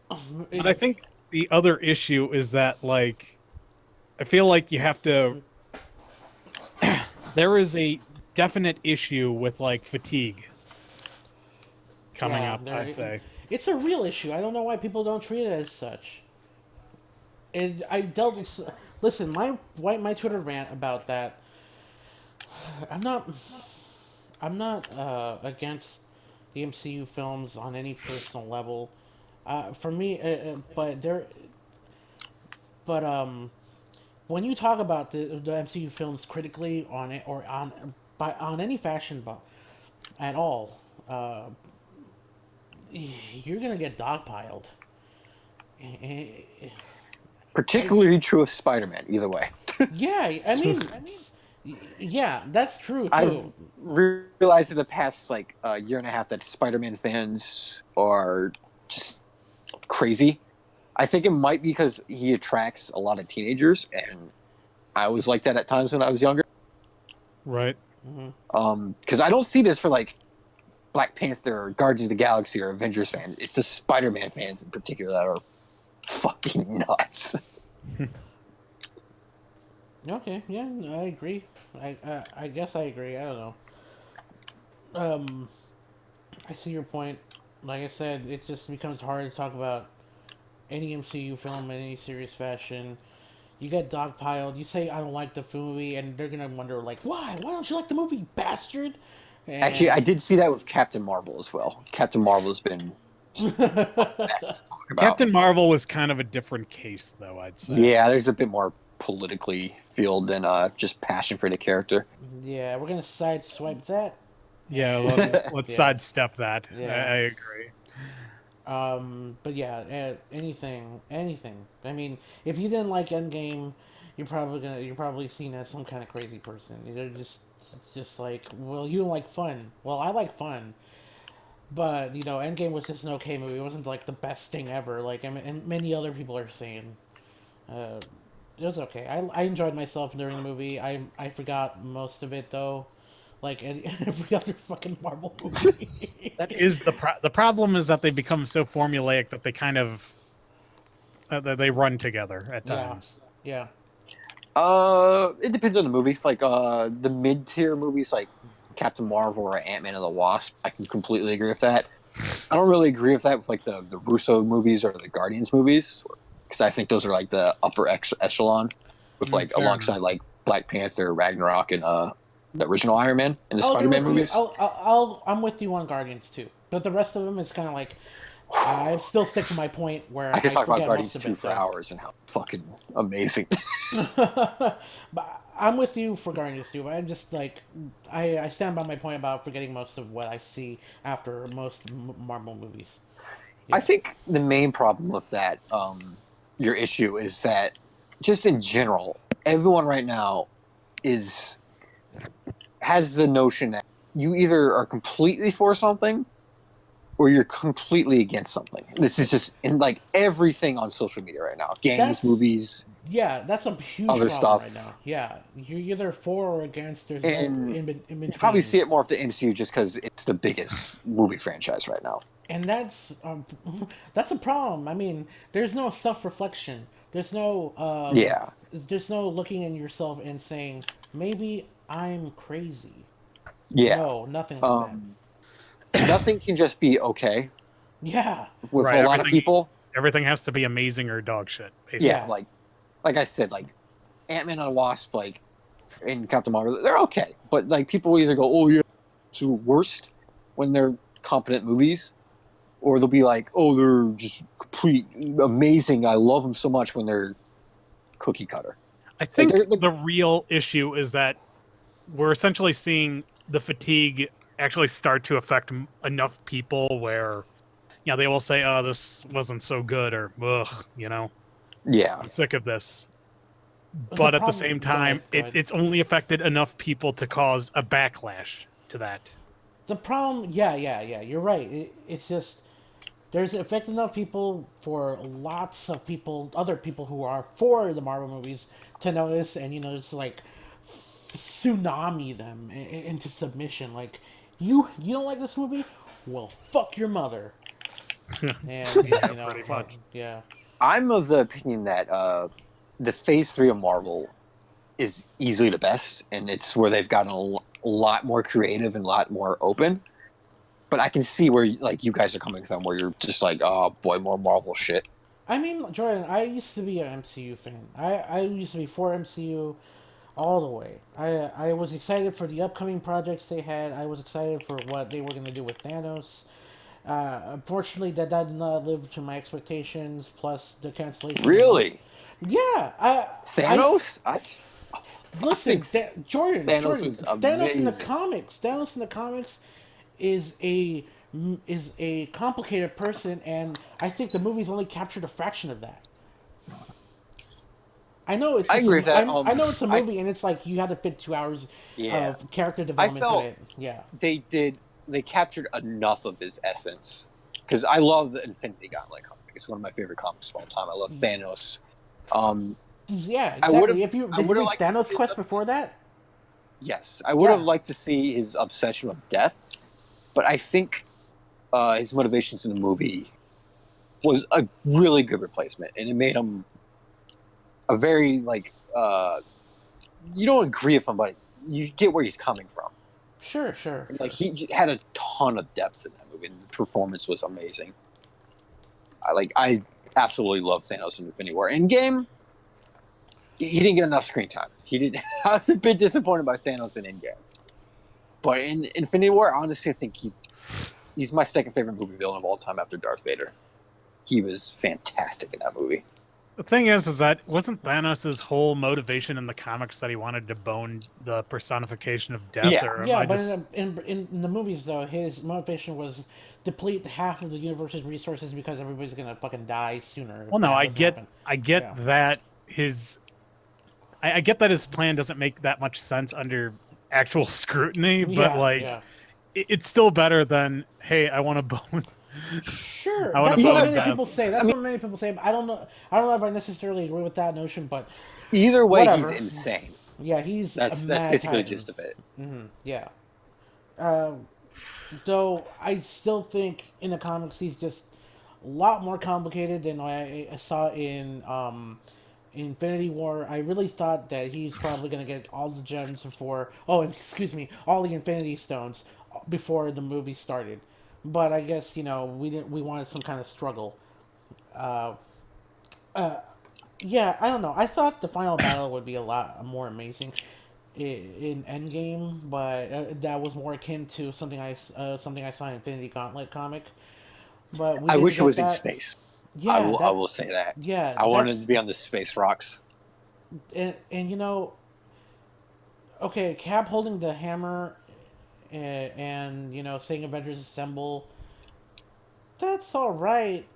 But I think the other issue is that, like, I feel like you have to. There is a definite issue with like fatigue coming Yeah, up. there- I'd say. It's a real issue. I don't know why people don't treat it as such. And I dealt with. Listen, my Twitter rant about that. I'm not against the MCU films on any personal level. For me, when you talk about the MCU films critically on it or on any fashion at all, you're gonna get dogpiled. Particularly true of Spider-Man. Either way, Yeah, I mean, yeah, that's true too. I've realized in the past like year and a half that Spider-Man fans are just crazy. I think it might be because he attracts a lot of teenagers, and I was like that at times when I was younger. Right. Because I don't see this for like Black Panther or Guardians of the Galaxy or Avengers fans. It's the Spider-Man fans in particular that are fucking nuts. Okay, yeah, I agree. I guess I agree. I don't know. I see your point. Like I said, it just becomes hard to talk about any MCU film in any serious fashion. You get dogpiled. You say I don't like the movie, and they're gonna wonder like, why? Why don't you like the movie, you bastard? And Actually, I did see that with Captain Marvel as well. Captain Marvel has been just a mess to talk about. Captain Marvel was kind of a different case, though. I'd say. Yeah, there's a bit more politically fueled than just passion for the character. yeah, we're gonna sideswipe that. Yeah. Let's Yeah. sidestep that. Yeah. I agree. But yeah, anything. I mean, if you didn't like Endgame, you're probably seen as some kind of crazy person. You're just It's just like, well, you don't like fun. Well, I like fun. But, Endgame was just an okay movie. It wasn't, like, the best thing ever. Like, and many other people are saying. Uh, it was okay. I enjoyed myself during the movie. I forgot most of it, though. Like, every other fucking Marvel movie. That is the problem is that they become so formulaic that they kind of that they run together at times. Yeah. It depends on the movie. Like the mid-tier movies, like Captain Marvel or Ant-Man and the Wasp, I can completely agree with that. I don't really agree with that with like the Russo movies or the Guardians movies, because I think those are like the upper echelon, with like fair alongside enough. like Black Panther, Ragnarok, and the original Iron Man and the Spider-Man movies. I'm with you on Guardians, too. But the rest of them is kind of like, I still stick to my point where I could talk about forget Guardians most of 2 it, for though. hours and how fucking amazing. But I'm with you for Guardians too. But I'm just like, I stand by my point about forgetting most of what I see after most Marvel movies. I think the main problem with that, your issue, is that just in general, everyone right now has the notion that you either are completely for something or you're completely against something. This is just in like everything on social media right now. Games, That's- movies, Yeah, that's a huge Other problem stuff. right now. Yeah, you're either for or against. There's And no in between. you probably see it more with the MCU just because it's the biggest movie franchise right now. And that's a problem. I mean, there's no self-reflection. There's no Yeah. There's no looking in yourself and saying maybe I'm crazy. Yeah. No, nothing like that. Nothing can just be okay Yeah, with Right, a lot of everything- people. Everything has to be amazing or dog shit. Basically. Yeah, like I said, like Ant-Man and the Wasp, like in Captain Marvel, they're okay. But like people will either go, "Oh yeah, it's the worst," when they're competent movies, or they'll be like, "Oh, they're just complete amazing. I love them so much," when they're cookie cutter. I think they're- the real issue is that we're essentially seeing the fatigue actually start to affect enough people where, they will say, "Oh, this wasn't so good," or "Ugh," Yeah, I'm sick of this. But But the at the problem- same go ahead, time, go ahead. it's only affected enough people to cause a backlash to that. The problem, yeah, you're right. It's just there's affected enough people for lots of people, other people who are for the Marvel movies to notice, and it's like tsunami them into submission. Like you don't like this movie? Well, fuck your mother. And pretty fuck, much. yeah. I'm of the opinion that the Phase 3 of Marvel is easily the best, and it's where they've gotten a lot more creative and a lot more open. But I can see where like you guys are coming from, where you're just like, "Oh boy, more Marvel shit." I mean, Jordan, I used to be an MCU fan. I used to be for MCU all the way. I was excited for the upcoming projects they had. I was excited for what they were going to do with Thanos. Unfortunately, that did not live to my expectations. Plus the cancellation. Really, Yeah. Thanos? Listen, think Jordan. Thanos was Thanos in the amazing. comics. Thanos in the comics is a complicated person, and I think the movies only captured a fraction of that. I know it's. I just agree a- with that. I know it's a movie, and it's like you had to fit 2 hours Yeah. of character development felt- to it. Yeah. They captured enough of his essence, because I love the Infinity Gauntlet comic. It's one of my favorite comics of all time. I love Thanos. Yeah, I would've- exactly. I Did you would've read liked to Thanos see Quest the- before that? Yes, I would have Yeah. liked to see his obsession with death, but I think his motivations in the movie was a really good replacement, and it made him a very like you don't agree with him, but you get where he's coming from. Sure. Like had a ton of depth in that movie, and the performance was amazing. I absolutely love Thanos in Infinity War. In game, he didn't get enough screen time. He didn't. I was a bit disappointed by Thanos in Endgame, but in Infinity War, honestly, I think he's my second favorite movie villain of all time after Darth Vader. He was fantastic in that movie. The thing is that wasn't Thanos' whole motivation in the comics that he wanted to bone the personification of death? Yeah. Or am Yeah, I but just... in the movies though, his motivation was deplete half of the universe's resources because everybody's gonna fucking die sooner. if Well, no, that I doesn't get, happen. I get Yeah. that I get that his plan doesn't make that much sense under actual scrutiny, but Yeah, like yeah. it's still better than, hey, I want to bone. Sure, I want that's to what bone many Beth. people say. That's what many people say. I don't know. I don't know if I necessarily agree with that notion, but Either way, he's whatever. insane. Yeah, he's a That's mad basically the titan. gist of it. Yeah. Uh, though I still think in the comics he's just a lot more complicated than I saw in Infinity War. I really thought that he's probably gonna get all the gems before. Oh, excuse me, all the Infinity Stones before the movie started. But I guess we didn't. We wanted some kind of struggle. Yeah, I don't know. I thought the final battle would be a lot more amazing in Endgame, but that was more akin to something I saw in Infinity Gauntlet comic. But we I didn't wish it get was in that. space. Yeah, I will say that. yeah, I wanted it to that's be on the space rocks. and okay, Cap holding the hammer and saying Avengers Assemble. That's all right.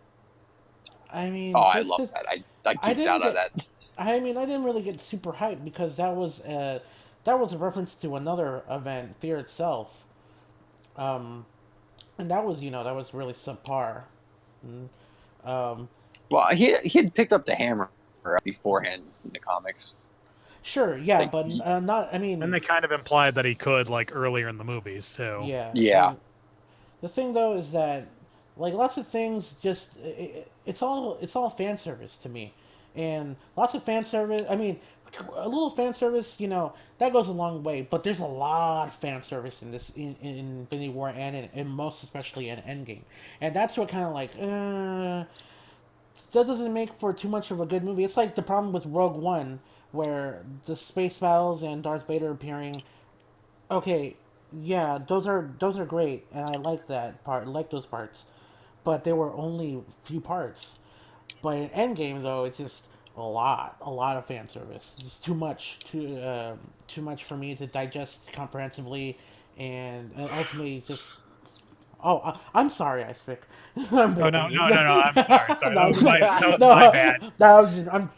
I Oh, mean, I this love is that. I I geeked didn't out on get. that. I mean, I didn't really get super hyped because that was a reference to another event, Fear itself, and that was really subpar. Well, he had picked up the hammer beforehand in the comics. Sure, yeah, Like, but not. I And mean, they kind of implied that he could, like, earlier in the movies too. yeah. yeah, And the thing though is that like lots of things just it's all fan service to me, and lots of fan service. I mean, a little fan service, that goes a long way. But there's a lot of fan service in this in Infinity War and most especially in Endgame, and that's what kind of like that doesn't make for too much of a good movie. It's like the problem with Rogue One, where the space battles and Darth Vader appearing. Okay, yeah, those are great, and I like that part. I like those parts, but there were only a few parts. But in Endgame, though, it's just a lot of fan service. Just too much for me to digest comprehensively, and ultimately just. Oh, I'm sorry, I speak. I'm Oh boring no, you. no, no, no! I'm sorry, sorry. No, That I'm was just my kidding. that was No, my bad. no,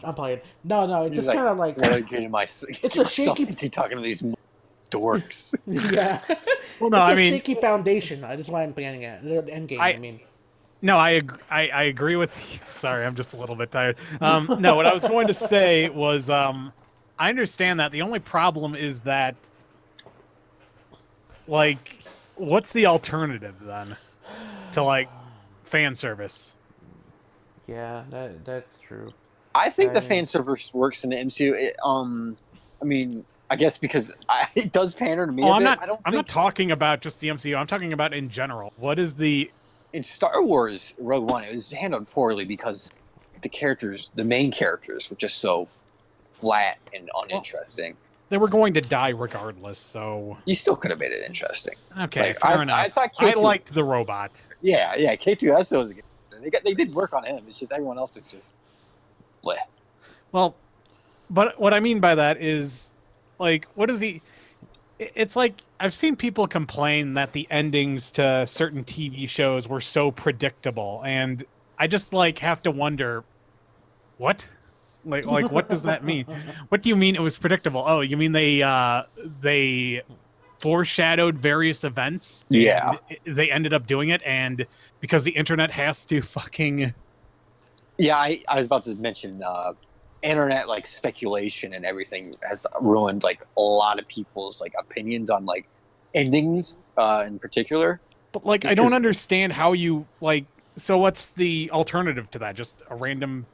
I'm playing. No, it's he's just like, kind of like what are you getting my it's a shaky. self-empty talking to these dorks? Yeah, Well, no, it's I a mean, shaky foundation. That's why I'm planning it. The end game. I I mean, no, I agree with you. Sorry, I'm just a little bit tired. No, what I was going to say was, I understand that. The only problem is that, like, what's the alternative then to like fan service? yeah, that's true. I think I the mean, fan service works in the MCU. I mean, I guess because it does pander to me Oh, a I'm bit. not. I don't I'm not think talking about just the MCU. I'm talking about in general. What is the? in Star Wars Rogue One it was handled poorly because the main characters, were just so flat and uninteresting. They were going to die regardless. So You still could have made it interesting. okay, Like fair I enough. thought I K2, liked the robot. yeah, K2SO was a good. They did work on him. It's just everyone else is just bleh. Well, but what I mean by that is, like, what is the? It's like I've seen people complain that the endings to certain TV shows were so predictable, and I just like have to wonder, what? Like what does that mean? What do you mean it was predictable? Oh, you mean they foreshadowed various events Yeah. and they ended up doing it, and because the internet has to fucking Yeah, I was about to mention internet like speculation and everything has ruined like a lot of people's like opinions on like endings in particular. but like I Just don't 'cause- understand how you like so what's the alternative to that? Just a random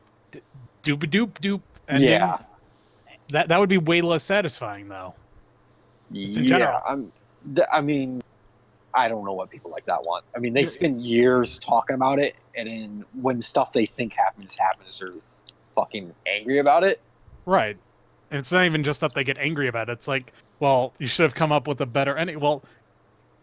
doop doop doop ending? Yeah, That would be way less satisfying though. Just in yeah. general. I mean, I don't know what people like that want. I mean, they spend years talking about it, and then when stuff they think happens, they're fucking angry about it. Right. And it's not even just that they get angry about it. It's like, well, you should have come up with a better ending. Well,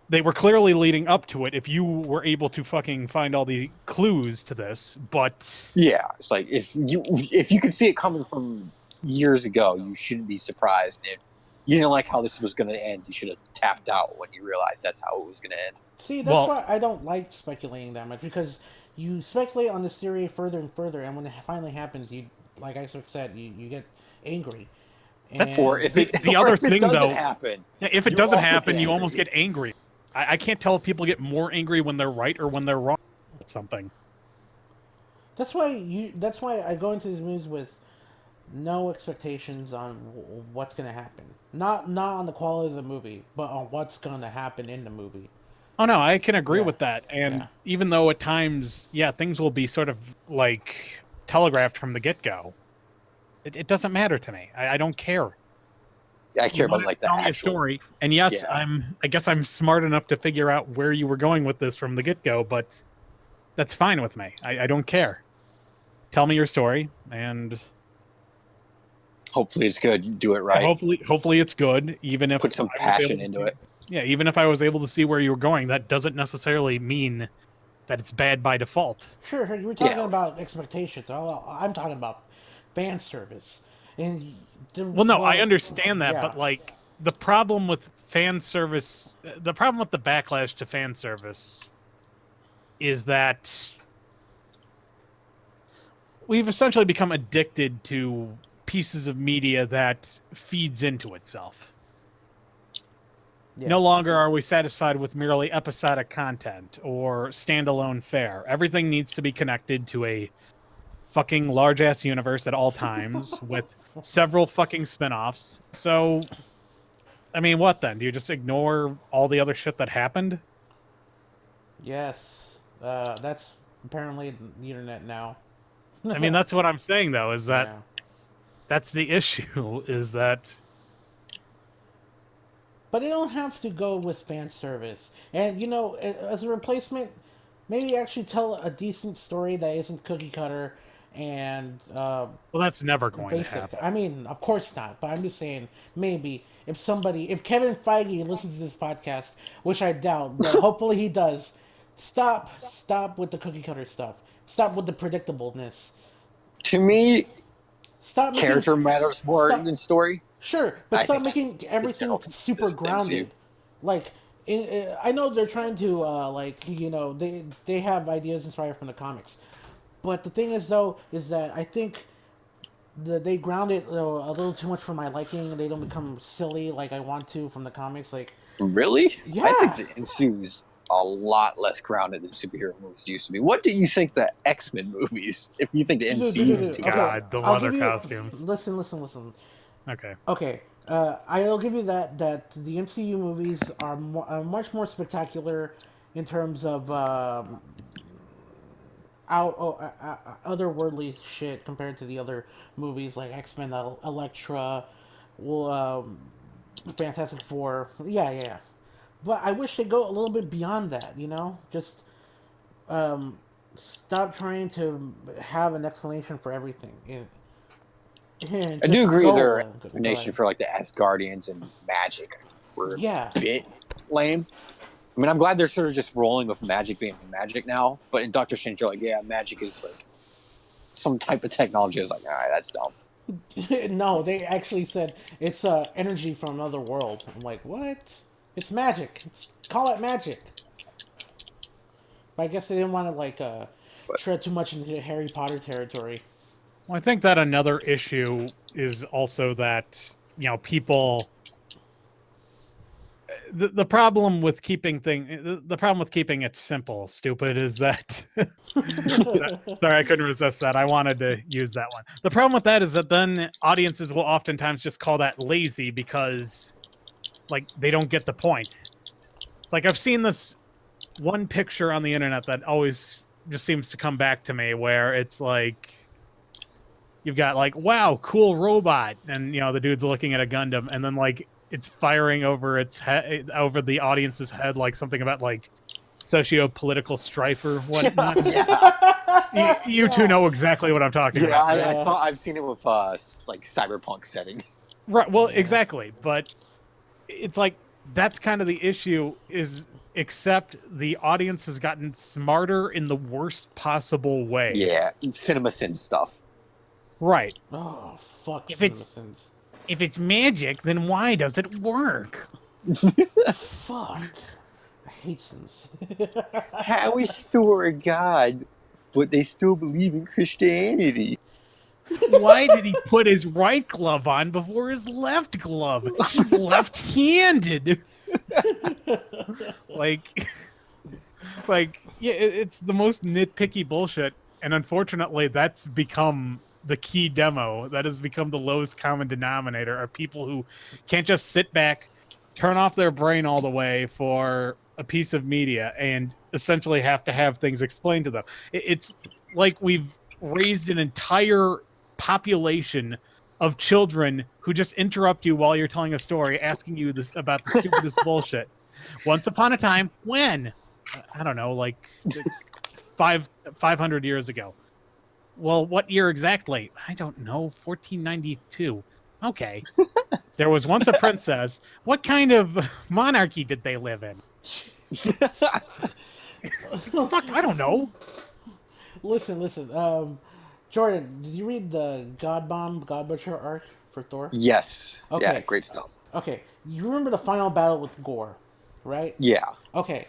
they were clearly leading up to it if you were able to fucking find all the clues to this, but Yeah, it's like if you could see it coming from years ago, you shouldn't be surprised. If you didn't like how this was going to end, you should have tapped out when you realized that's how it was going to end. see, that's well, why I don't like speculating that much because you speculate on this theory further and further, and when it finally happens, you, like I said, you get angry, That's And Or if The- it, the or other if it thing, doesn't though- happen. Yeah, if it You doesn't also happen, get you almost angry. get angry. I can't tell if people get more angry when they're right or when they're wrong at something. that's why I go into these movies with no expectations on what's gonna happen. Not on the quality of the movie, but on what's gonna happen in the movie. Oh no, I can agree Yeah. with that. And Yeah. even though at times, yeah, things will be sort of like telegraphed from the get-go, it doesn't matter to me. I don't care. I You care about wanted like to the tell me a actual. story, and yes, Yeah. I guess I'm smart enough to figure out where you were going with this from the get-go, but that's fine with me. I don't care. Tell me your story, and Hopefully it's good. You do it right. hopefully it's good. Even if Put some I was able passion to into see- it. Yeah, even if I was able to see where you were going, that doesn't necessarily mean that it's bad by default. Sure, you were talking Yeah. about expectations. I'm talking about fan service. And Well, no, I understand that, yeah. but like the problem with fan service, the problem with the backlash to fan service is that we've essentially become addicted to pieces of media that feeds into itself. Yeah. No longer are we satisfied with merely episodic content or standalone fare. Everything needs to be connected to a fucking large ass universe at all times with several fucking spin-offs. So I mean, what then? Do you just ignore all the other shit that happened? Yes. That's apparently the internet now. I mean, that's what I'm saying though, is that Yeah. that's the issue, is that But they don't have to go with fan service. And, as a replacement, maybe actually tell a decent story that isn't cookie cutter and well, that's never going to basic. happen. I mean, of course not, but I'm just saying, maybe if Kevin Feige listens to this podcast, which I doubt, but hopefully he does, stop with the cookie cutter stuff. Stop with the predictableness. To me, Stop making character matters more stop- than story. Sure, but I stop think making everything general super consensus with grounded. MCU. Like, I know they're trying to they have ideas inspired from the comics, but the thing is though is that I think they ground it a little too much for my liking. They don't become silly like I want to from the comics. Like, Really? Yeah. I think the MCU is a lot less grounded than superhero movies used to be. What do you think the X-Men movies? If you think the MCU is too God, the I'll leather give you- costumes. Listen. Okay. Okay, I'll give you that the MCU movies are much more spectacular in terms of otherworldly shit compared to the other movies like X-Men, Elektra, Fantastic Four. Yeah. But I wish they'd go a little bit beyond that. Just stop trying to have an explanation for everything. I do agree their explanation for like the Asgardians and magic were Yeah. a bit lame. I mean, I'm glad they're sort of just rolling with magic being magic now. But in Doctor Strange, they're like, yeah, magic is like some type of technology. I was like, all right, that's dumb. No, they actually said it's energy from another world. I'm like, what? It's magic. Call it magic. But I guess they didn't want to tread too much into Harry Potter territory. Well, I think that another issue is also that, people the problem with keeping the problem with keeping it simple, stupid, is that sorry, I couldn't resist that. I wanted to use that one. The problem with that is that then audiences will oftentimes just call that lazy because like they don't get the point. It's like I've seen this one picture on the internet that always just seems to come back to me where it's like you've got like, wow, cool robot, and the dude's looking at a Gundam, and then like it's firing over its head, over the audience's head, like something about like socio-political strife or whatnot. You two know exactly what I'm talking Yeah, about. I've seen it with like cyberpunk setting. Right. Well, exactly. But it's like that's kind of the issue. Is except the audience has gotten smarter in the worst possible way. Yeah, CinemaSins stuff. Right. Oh, fuck If it's- CinemaSins. If it's magic, then why does it work? Fuck. I hate Sims. How is Thor a god, but they still believe in Christianity? Why did he put his right glove on before his left glove? He's left-handed. like, yeah, it's the most nitpicky bullshit, and unfortunately, that's become the key demo. That has become the lowest common denominator. Are people who can't just sit back, turn off their brain all the way for a piece of media, and essentially have to have things explained to them. It's like we've raised an entire population of children who just interrupt you while you're telling a story, asking you this about the stupidest bullshit. Once upon a time, when? I don't know, like 500 years ago. Well, what year exactly? I don't know. 1492. Okay. There was once a princess. What kind of monarchy did they live in? Fuck, I don't know. Listen. Jordan, did you read the God Butcher arc for Thor? Yes. Okay. Yeah, great stuff. Okay, you remember the final battle with Gore, right? Yeah. Okay.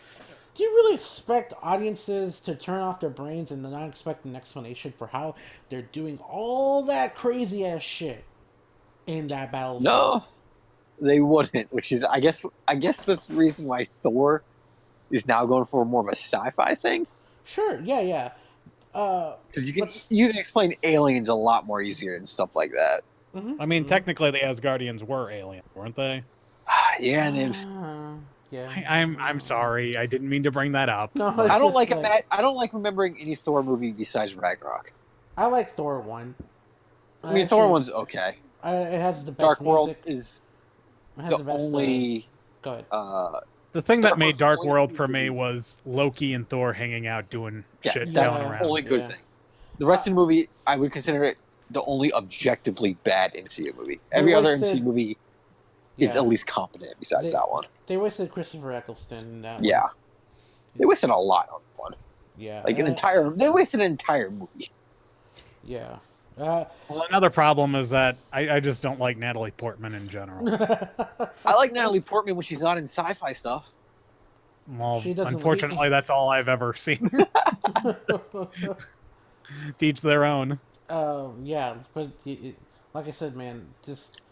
Do you really expect audiences to turn off their brains and not expect an explanation for how they're doing all that crazy ass shit in that battle? No, they wouldn't. Which is, I guess that's the reason why Thor is now going for more of a sci-fi thing. Sure. Yeah. Because you can explain aliens a lot more easier and stuff like that. I mean, technically, the Asgardians were aliens, weren't they? Yeah, and it's, Yeah. I'm sorry. I didn't mean to bring that up. No, but- it's I don't just like like- I don't like remembering any Thor movie besides Ragnarok. I like Thor 1. I mean, Thor one's okay. It has the best Dark World music. is It has the best, only. Go ahead. The thing that Dark made World's Dark only World good for me movie. was Loki and Thor hanging out doing shit Yeah. going around. Only good Yeah. thing. The rest of the movie, I would consider it the only objectively bad MCU movie. Every other wasted- MCU movie is Yeah. at least competent besides They- that one. They wasted Christopher Eccleston in that Yeah. one. They wasted a lot on one. Yeah. Like they wasted an entire movie. Yeah. Well, another problem is that I just don't like Natalie Portman in general. I like Natalie Portman when she's not in sci-fi stuff. Well, She doesn't unfortunately, that's all I've ever seen. Teach their own. Yeah, but like I said, man, just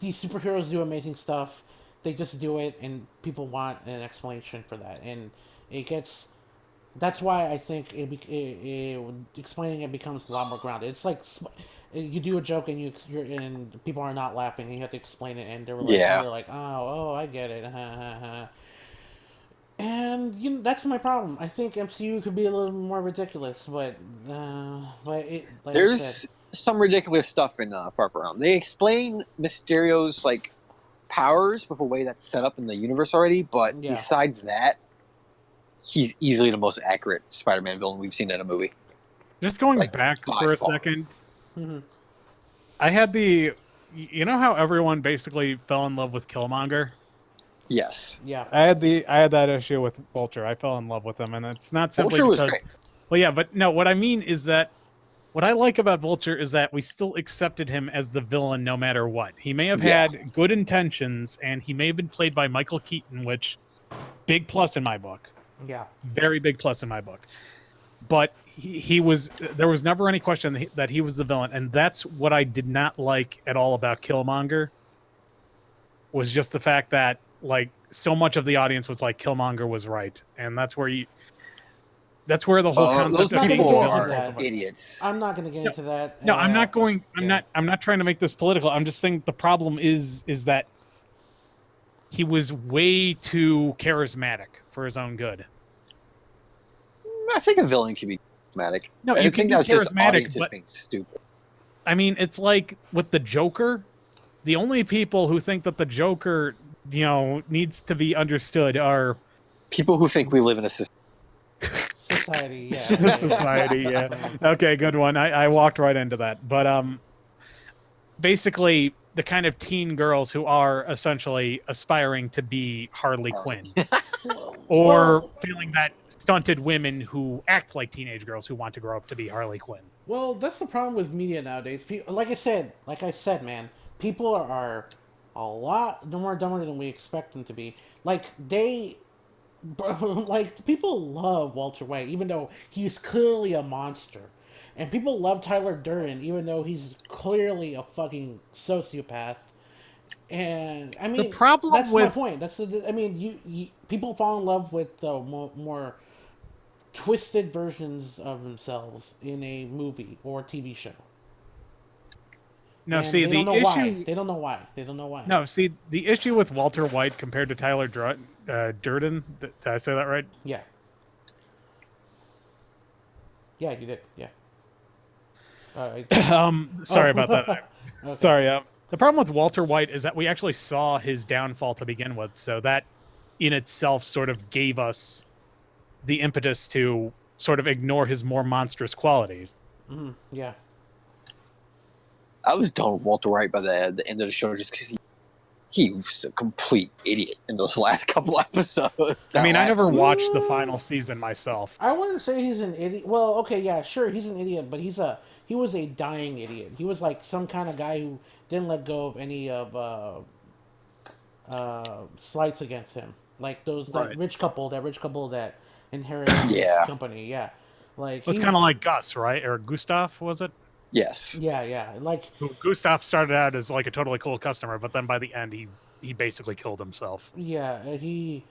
these superheroes do amazing stuff. They just do it, and people want an explanation for that, and it gets. That's why I think explaining it becomes a lot more grounded. It's like you do a joke and and people are not laughing, and you have to explain it, and they're like, Yeah. they're like, oh, I get it, And that's my problem. I think MCU could be a little more ridiculous, but like I There's said, some ridiculous stuff in Far From Home. They explain Mysterio's like powers with a way that's set up in the universe already, but Yeah. besides that, he's easily the most accurate Spider-Man villain we've seen in a movie. Just going Like, back by for a far. second, Mhm. I had the. You know how everyone basically fell in love with Killmonger? Yes. yeah, I had that issue with Vulture. I fell in love with him, and it's not simply Vulture was because. great. Well, yeah, but no. What I mean is that what I like about Vulture is that we still accepted him as the villain no matter what. He may have Yeah. had good intentions, and he may have been played by Michael Keaton, which big plus in my book. yeah. Very big plus in my book. But he was. There was never any question that he was the villain, and that's what I did not like at all about Killmonger. Was just the fact that like so much of the audience was like Killmonger was right, and that's where the whole concept Those of not being gonna people get into are that. idiots. I'm not going to get into that. No, I'm not going. yeah. I'm not trying to make this political. I'm just saying the problem is that he was way too charismatic for his own good. I think a villain can be charismatic. No, I you think can be that's just charismatic, audiences but being stupid. I mean, it's like with the Joker. The only people who think that the Joker, needs to be understood are People who think we live in a system. Society, yeah. society. Yeah. Okay, good one. I walked right into that. But basically, the kind of teen girls who are essentially aspiring to be Harley Quinn, or feeling that stunted women who act like teenage girls who want to grow up to be Harley Quinn. Well, that's the problem with media nowadays. Like I said, man, people are a lot more dumber than we expect them to be. Like people love Walter White, even though he's clearly a monster. and people love Tyler Durden, even though he's clearly a fucking sociopath. And I The mean, problem that's my with point. I mean, you people fall in love with the more twisted versions of themselves in a movie or TV show, no, and see they don't the know why. issue. They don't know why. They don't know why. No, see the issue with Walter White compared to Tyler Durden. Did I say that right? Yeah. Yeah, you did. Yeah. Sorry about that. Okay. Sorry. The problem with Walter White is that we actually saw his downfall to begin with, so that in itself sort of gave us the impetus to sort of ignore his more monstrous qualities. Yeah. I was done with Walter White by the end of the show just because he was a complete idiot in those last couple episodes. I mean, I never season. watched the final season myself. I wouldn't say he's an idiot. Well, okay, yeah, sure, he's an idiot, but he was a dying idiot. He was like some kind of guy who didn't let go of any of slights against him, like those Right. that rich couple that inherited his company. Yeah, like It was kind of like Gus, right? Or Gustav, was it? Yes. yeah, like Who Gustav started out as like a totally cool customer, but then by the end he basically killed himself. yeah, he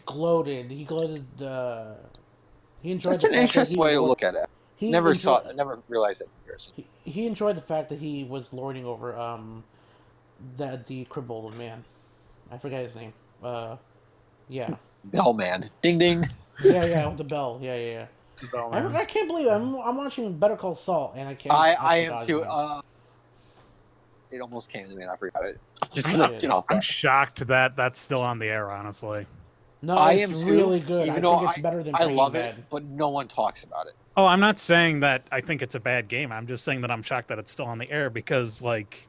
gloated. He gloated. He enjoyed. That's an interesting way to look at it. Never realized that comparison. He enjoyed the fact that he was lording over the crippled man. I forget his name. Yeah. Bellman. Ding ding. Yeah, with the bell. Yeah. Oh, man. I can't believe it. I'm watching Better Call Saul, and I can't. I am too. It almost came to me and I forgot it. Just gonna get off I'm that. shocked that that's still on the air, honestly. No, I it's am too, really good. I even though think it's better than I Breaking love Bad. it, but no one talks about it. Oh, I'm not saying that I think it's a bad game. I'm just saying that I'm shocked that it's still on the air because, like,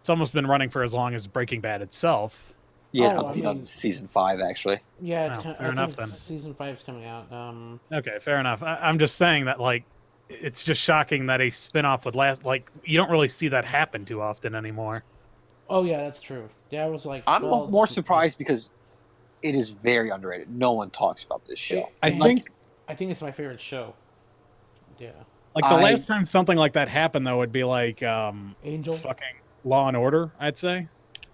it's almost been running for as long as Breaking Bad itself. Yeah, Oh, I it's on mean- season 5 actually. Yeah, it's Oh, kind fair I enough, think then. season 5 is coming out. Okay, fair enough. I'm just saying that, like, it's just shocking that a spin-off would last. Like, you don't really see that happen too often anymore. Oh yeah, that's true. Yeah, I was like, I'm well, more surprised because it is very underrated. No one talks about this show. I think, I think it's my favorite show. Yeah, like, the last time something like that happened, though, would be like Angel. fucking Law and Order, I'd say.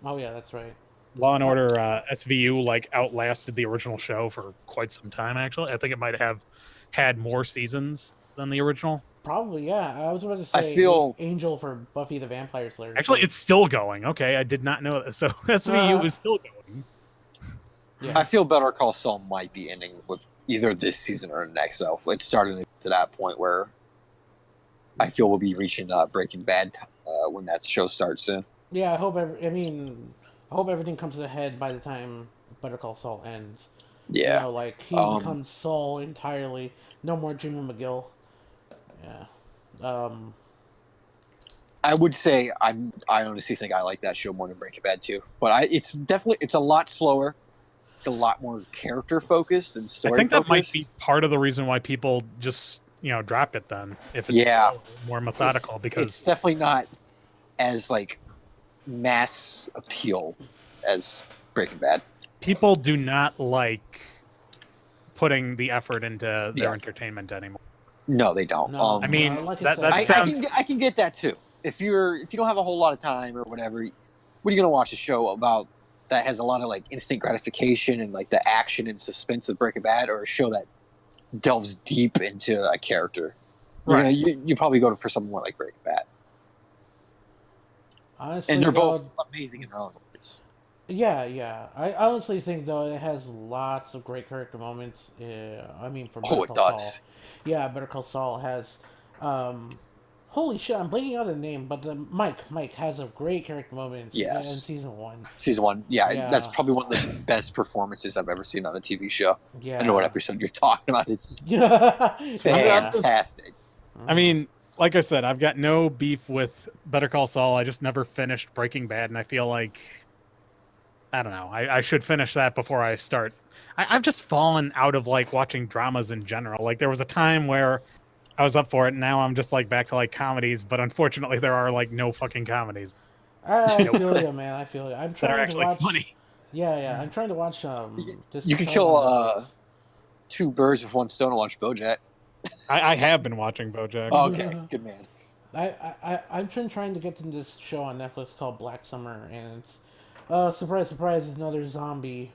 Oh yeah, that's right. Law and Order SVU like outlasted the original show for quite some time. Actually, I think it might have had more seasons than the original. Probably, yeah. I was about to say feel- Angel for Buffy the Vampire Slayer. Actually, it's still going. Okay, I did not know that. So SVU is still going. Yeah. I feel Better Call Saul might be ending with either this season or next. So it's starting to that point where I feel we'll be reaching Breaking Bad when that show starts soon. Yeah, I hope. I hope everything comes to a head by the time Better Call Saul ends. Yeah. You know, like he becomes Saul entirely. No more Jimmy McGill. Yeah. I would say I honestly think I like that show more than Breaking Bad too. But it's a lot slower. It's a lot more character focused and story I think that might focused. be part of the reason why people just dropped it then. If it's more methodical, because it's definitely not as like mass appeal as Breaking Bad. people do not like putting the effort into their entertainment anymore. No, they don't. No, I mean, like that said, sounds. I can get that too. If you don't have a whole lot of time or whatever, what are you gonna watch a show about that has a lot of like instant gratification and like the action and suspense of Breaking Bad, or a show that delves deep into a character? Right. You probably go for something more like Breaking Bad, honestly, and they're though, both amazing in their own ways. Yeah. I honestly think though it has lots of great character moments. I mean, for Better Oh, it Call does. Saul. Yeah, Better Call Saul has. Holy shit! I'm blanking out the name, but Mike has a great character moments Yes. in season 1. Season 1, Yeah. that's probably one of the best performances I've ever seen on a TV show. Yeah. I know what episode you're talking about. It's Yeah. fantastic. I mean, like I said, I've got no beef with Better Call Saul. I just never finished Breaking Bad, and I feel like I don't know. I should finish that before I start. I've just fallen out of like watching dramas in general. Like there was a time where I was up for it, and now I'm just like back to like comedies. But unfortunately, there are like no fucking comedies I feel you, man. I feel you. I'm that trying are to actually watch. funny. Yeah. I'm trying to watch. This You could show kill on Netflix. 2 birds with one stone and watch BoJack. I have been watching BoJack. Oh, okay, good man. I've been trying to get to this show on Netflix called Black Summer, and it's surprise, surprise, it's another zombie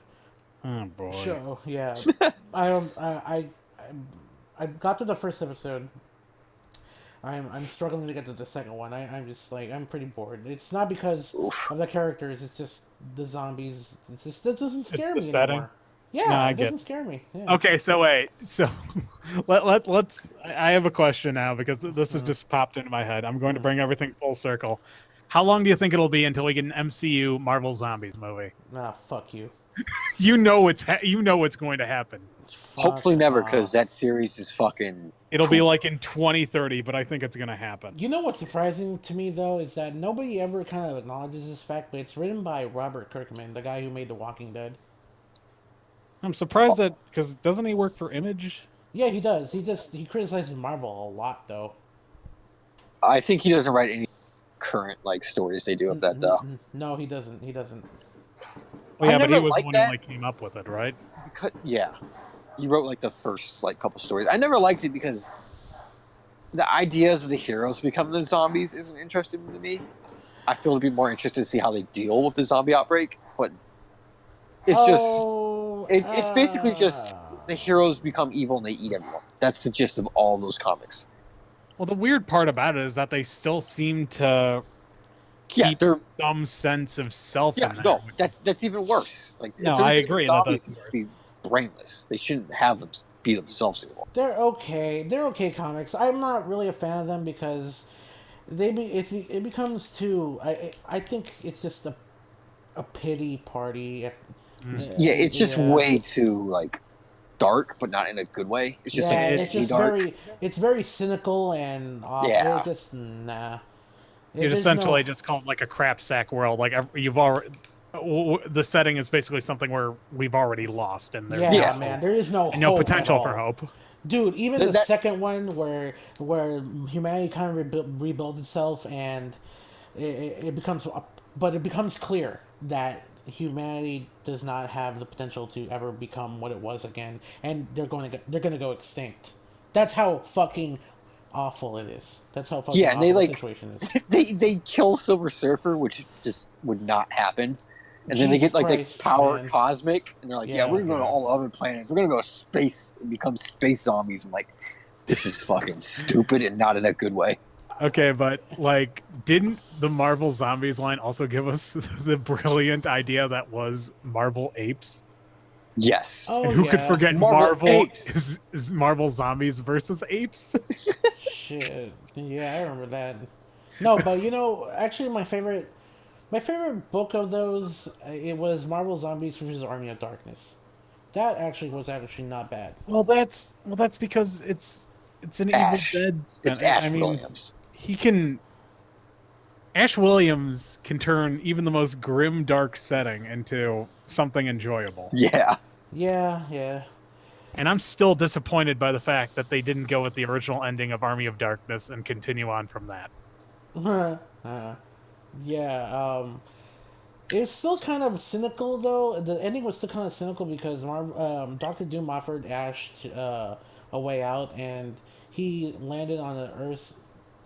Oh boy. show. Yeah, I don't. I got to the first episode. I'm struggling to get to the second one. I'm just like I'm pretty bored. It's not because Oof. of the characters. It's just the zombies. It's just it doesn't scare the me setting? anymore. Yeah, No, I it get doesn't scare me. Yeah. Okay, so wait. So let's I have a question now because this has just popped into my head. I'm going to bring everything full circle. How long do you think it'll be until we get an MCU Marvel Zombies movie? Nah, fuck you. You know it's going to happen. Hopefully Fuck never, off. because that series is fucking. It'll be like in 2030, but I think it's going to happen. You know what's surprising to me though is that nobody ever kind of acknowledges this fact, but it's written by Robert Kirkman, the guy who made The Walking Dead. I'm surprised that because doesn't he work for Image? Yeah, he does. He criticizes Marvel a lot though. I think he doesn't write any current like stories they do of that though. No, he doesn't. He doesn't. Well, yeah, I but he never was the liked one that. who like came up with it, right? Yeah, he wrote like the first like couple stories. I never liked it because the ideas of the heroes becoming the zombies isn't interesting to me. I feel to be more interested to see how they deal with the zombie outbreak, but it's it's basically just the heroes become evil and they eat everyone. That's the gist of all those comics. Well, the weird part about it is that they still seem to Yeah, keep they're some sense of self in there. no, that's even worse. Like No, if they're I gonna be agree that zombies, that's they should be brainless. They shouldn't have them be themselves anymore. They're okay. They're okay comics. I'm not really a fan of them because it becomes too. I think it's just a pity party. Yeah, it's just Yeah. way too like dark, but not in a good way. It's just Yeah, like it's edgy just dark. it's very cynical and awful. Yeah. It's just nah. You'd There's essentially no- just call it like a crap sack world. Like you've already, the setting is basically something where we've already lost, and there's yeah, no, man. There is no and no hope at potential all. for hope. Dude, even the That- second one where humanity kind of rebuilt itself and it becomes, but it becomes clear that humanity does not have the potential to ever become what it was again, and they're going to go extinct. That's how fucking awful it is. That's how fucking Yeah, and awful they the like situation is. they kill Silver Surfer, which just would not happen. And then they Jesus get like Christ, the power man. cosmic, and they're like, Yeah, "Yeah, we're gonna go to yeah. all other planets. We're gonna go to space and become space zombies." I'm like, "This is fucking stupid and not in a good way." Okay, but like, didn't the Marvel Zombies line also give us the brilliant idea that was Marvel Apes? Yes. Oh, And who could yeah. forget Marvel Marvel Apes. is Marvel Zombies versus Apes? Shit. Yeah, I remember that. No, but you know, actually, my favorite book of those, it was Marvel Zombies versus Army of Darkness. That actually was actually not bad. Well, that's because it's an Ash. Evil Dead spin. It's Ash I mean, Williams. he can. Ash Williams can turn even the most grim, dark setting into something enjoyable. Yeah. Yeah, yeah. And I'm still disappointed by the fact that they didn't go with the original ending of Army of Darkness and continue on from that. Yeah, it's still kind of cynical though. The ending was still kind of cynical because Doctor Doom offered Ash a way out, and he landed on an Earth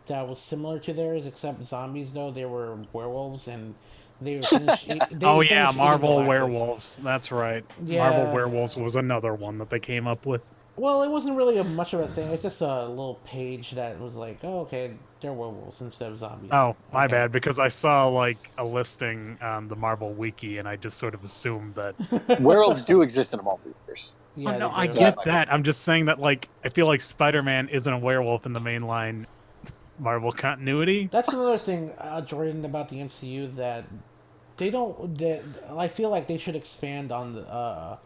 that was similar to theirs, except zombies. Though they were werewolves, and they were finished. Oh yeah, Marvel Werewolves. That's right. Yeah. Marvel Werewolves was another one that they came up with. Well, it wasn't really much of a thing. It's just a little page that was like, oh, okay, they're werewolves instead of zombies. Oh, my Okay. bad, because I saw like a listing on the Marvel Wiki, and I just sort of assumed that. Werewolves do exist in a multiverse. Yeah, Oh, no, they I do. get that. I'm just saying that like I feel like Spider-Man isn't a werewolf in the mainline Marvel continuity. That's another thing, Jordan, about the MCU that they don't. I feel like they should expand on the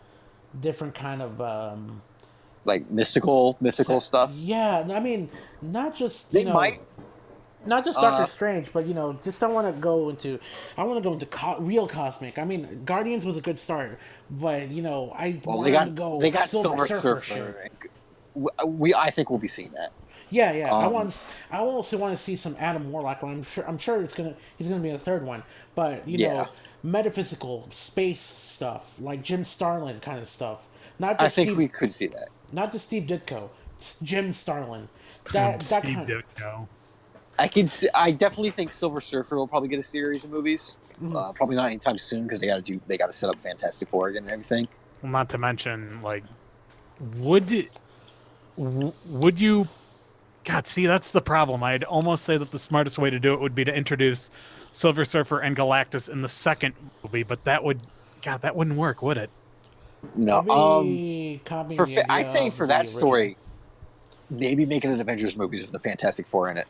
different kind of. Like mystical stuff. Yeah, I mean, not just They might. not just Doctor Uh, Strange, but just I want to go into, real cosmic. I mean, Guardians was a good start, but I Well, wanted to go they got Silver Surfer. Surfer. I think we'll be seeing that. Yeah, yeah. I Um, also want to see some Adam Warlock. I'm sure he's gonna be the third one. But you know, Yeah. metaphysical space stuff like Jim Starlin kind of stuff. Not I just think Steve, we could see that. not just Steve Ditko, Jim Starlin. Steve kind. Ditko. I definitely think Silver Surfer will probably get a series of movies. Mhm. Probably not anytime soon because they got to set up Fantastic Four again and everything. Well, not to mention, like, would would you? God, see, that's the problem. I'd almost say that the smartest way to do it would be to introduce Silver Surfer and Galactus in the second movie, but that wouldn't work, would it? No, Maybe copying the I idea say of for the that original. story, maybe making an Avengers movies with the Fantastic Four in it.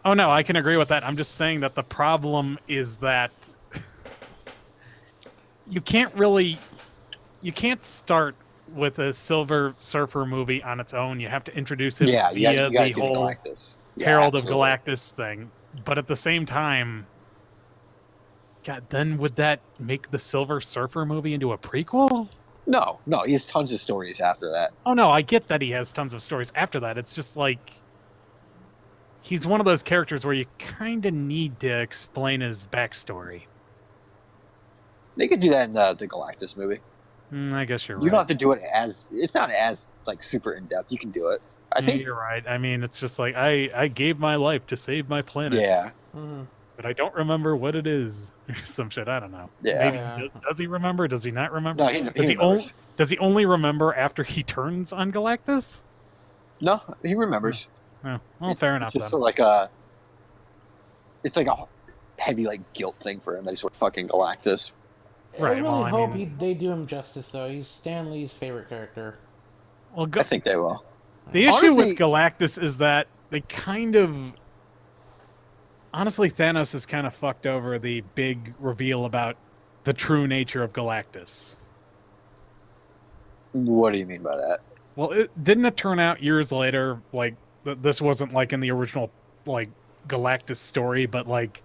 Oh no, I can agree with that. I'm just saying that the problem is that you can't start with a Silver Surfer movie on its own. You have to introduce him Yeah, via you got to the do the whole Galactus. Yeah, Herald of absolutely. Galactus thing. But at the same time, God, then would that make the Silver Surfer movie into a prequel? No, he has tons of stories after that. Oh no, I get that he has tons of stories after that. It's just like he's one of those characters where you kind of need to explain his backstory. They could do that in the Galactus movie. I guess you're You don't right. have to do it it's not as like super in depth. You can do it. I Yeah, think. you're right. I mean, it's just like I gave my life to save my planet. Yeah, Mhm. But I don't remember what it is or some shit. I don't know. Yeah. Maybe Yeah. Does he remember? Does he not remember? no, he Does he remembers. does he only remember after he turns on Galactus? No, he remembers. Oh, well, fair enough It's just then. sort of it's like a heavy like guilt thing for him that he's sort of fucking Galactus. Right, I really well, I hope mean- they do him justice though. He's Stan Lee's favorite character. Well, I think they will. the issue Honestly- with Galactus is that they kind of honestly Thanos has kind of fucked over the big reveal about the true nature of Galactus. What do you mean by that? Well, didn't it turn out years later like this wasn't like in the original like Galactus story, but like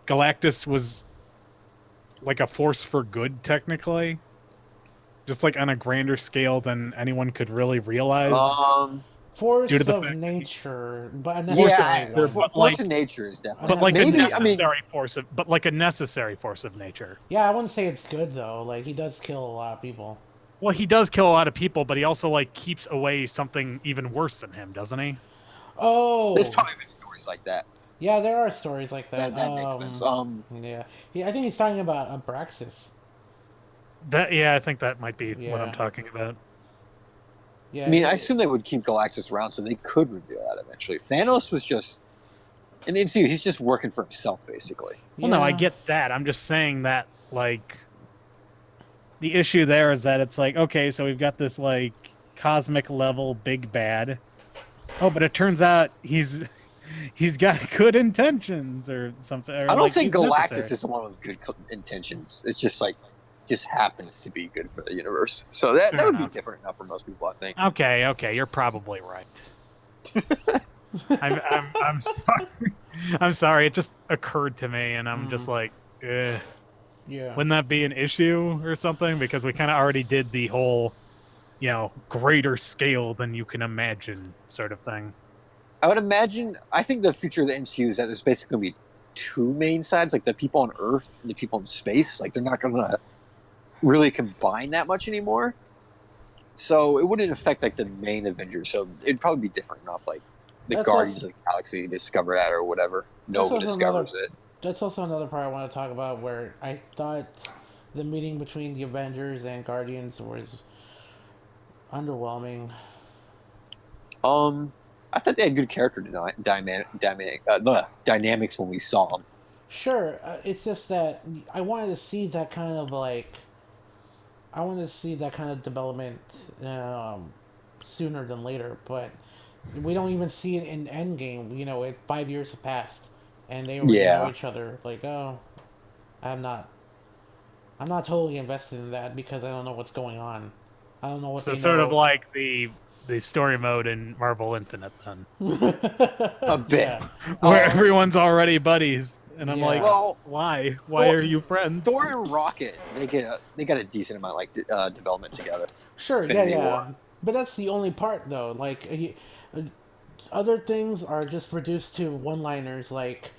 Galactus was like a force for good technically, just like on a grander scale than anyone could really realize. Force Due to the of fact that nature, but a Yeah, necessary sure, one. but Force like- of nature is definitely. but like Maybe- a I mean- necessary force of, but like a necessary force of nature. Yeah, I wouldn't say it's good though. Like he does kill a lot of people. Well, he does kill a lot of people, but he also like keeps away something even worse than him, doesn't he? Oh, There's probably been stories like that. yeah, there are stories like that. That makes sense. Yeah, I think he's talking about Abraxas. Yeah, I think that might be what Yeah. I'm talking about. Yeah, I mean, I assume they would keep Galactus around so they could reveal that eventually. Thanos was just in the MCU. He's just working for himself, basically. Well, no, I Yeah. get that. I'm just saying that like the issue there is that it's like, okay, so we've got this like cosmic level big bad. Oh, but it turns out he's got good intentions or something. Or I don't like, think he's Galactus necessary. is the one with good intentions. It's just like just happens to be good for the universe. So that Fair would enough. be different enough for most people, I think. Okay, you're probably right. I'm sorry. I'm sorry. It just occurred to me, and I'm just like, Yeah. wouldn't that be an issue or something? Because we kind of already did the whole, greater scale than you can imagine sort of thing. I would imagine. I think the future of the MCU is that there's basically going to be two main sides, like the people on Earth and the people in space. Like they're not going to really combine that much anymore. So it wouldn't affect like the main Avengers. So it'd probably be different enough. Like the That's Guardians also- of the Galaxy discover that or whatever. Nova also discovers it. That's also another part I want to talk about where I thought the meeting between the Avengers and Guardians was underwhelming. I thought they had good character dynamics when we saw them. Sure, it's just that I wanted to see that kind of development sooner than later, but we don't even see it in Endgame. 5 years have passed, and they already Yeah. know each other. Like, oh, I'm not totally invested in that because I don't know what's going on. I don't know what. So they sort know. of like the story mode in Marvel Infinite then, A bit. Yeah. where everyone's already buddies, and I'm Yeah. like, Well, why? Why Thor- are you friends? Thor and Rocket, they got a decent amount of development together. Sure, Infinity yeah. War. But that's the only part, though. Like, other things are just reduced to one-liners, like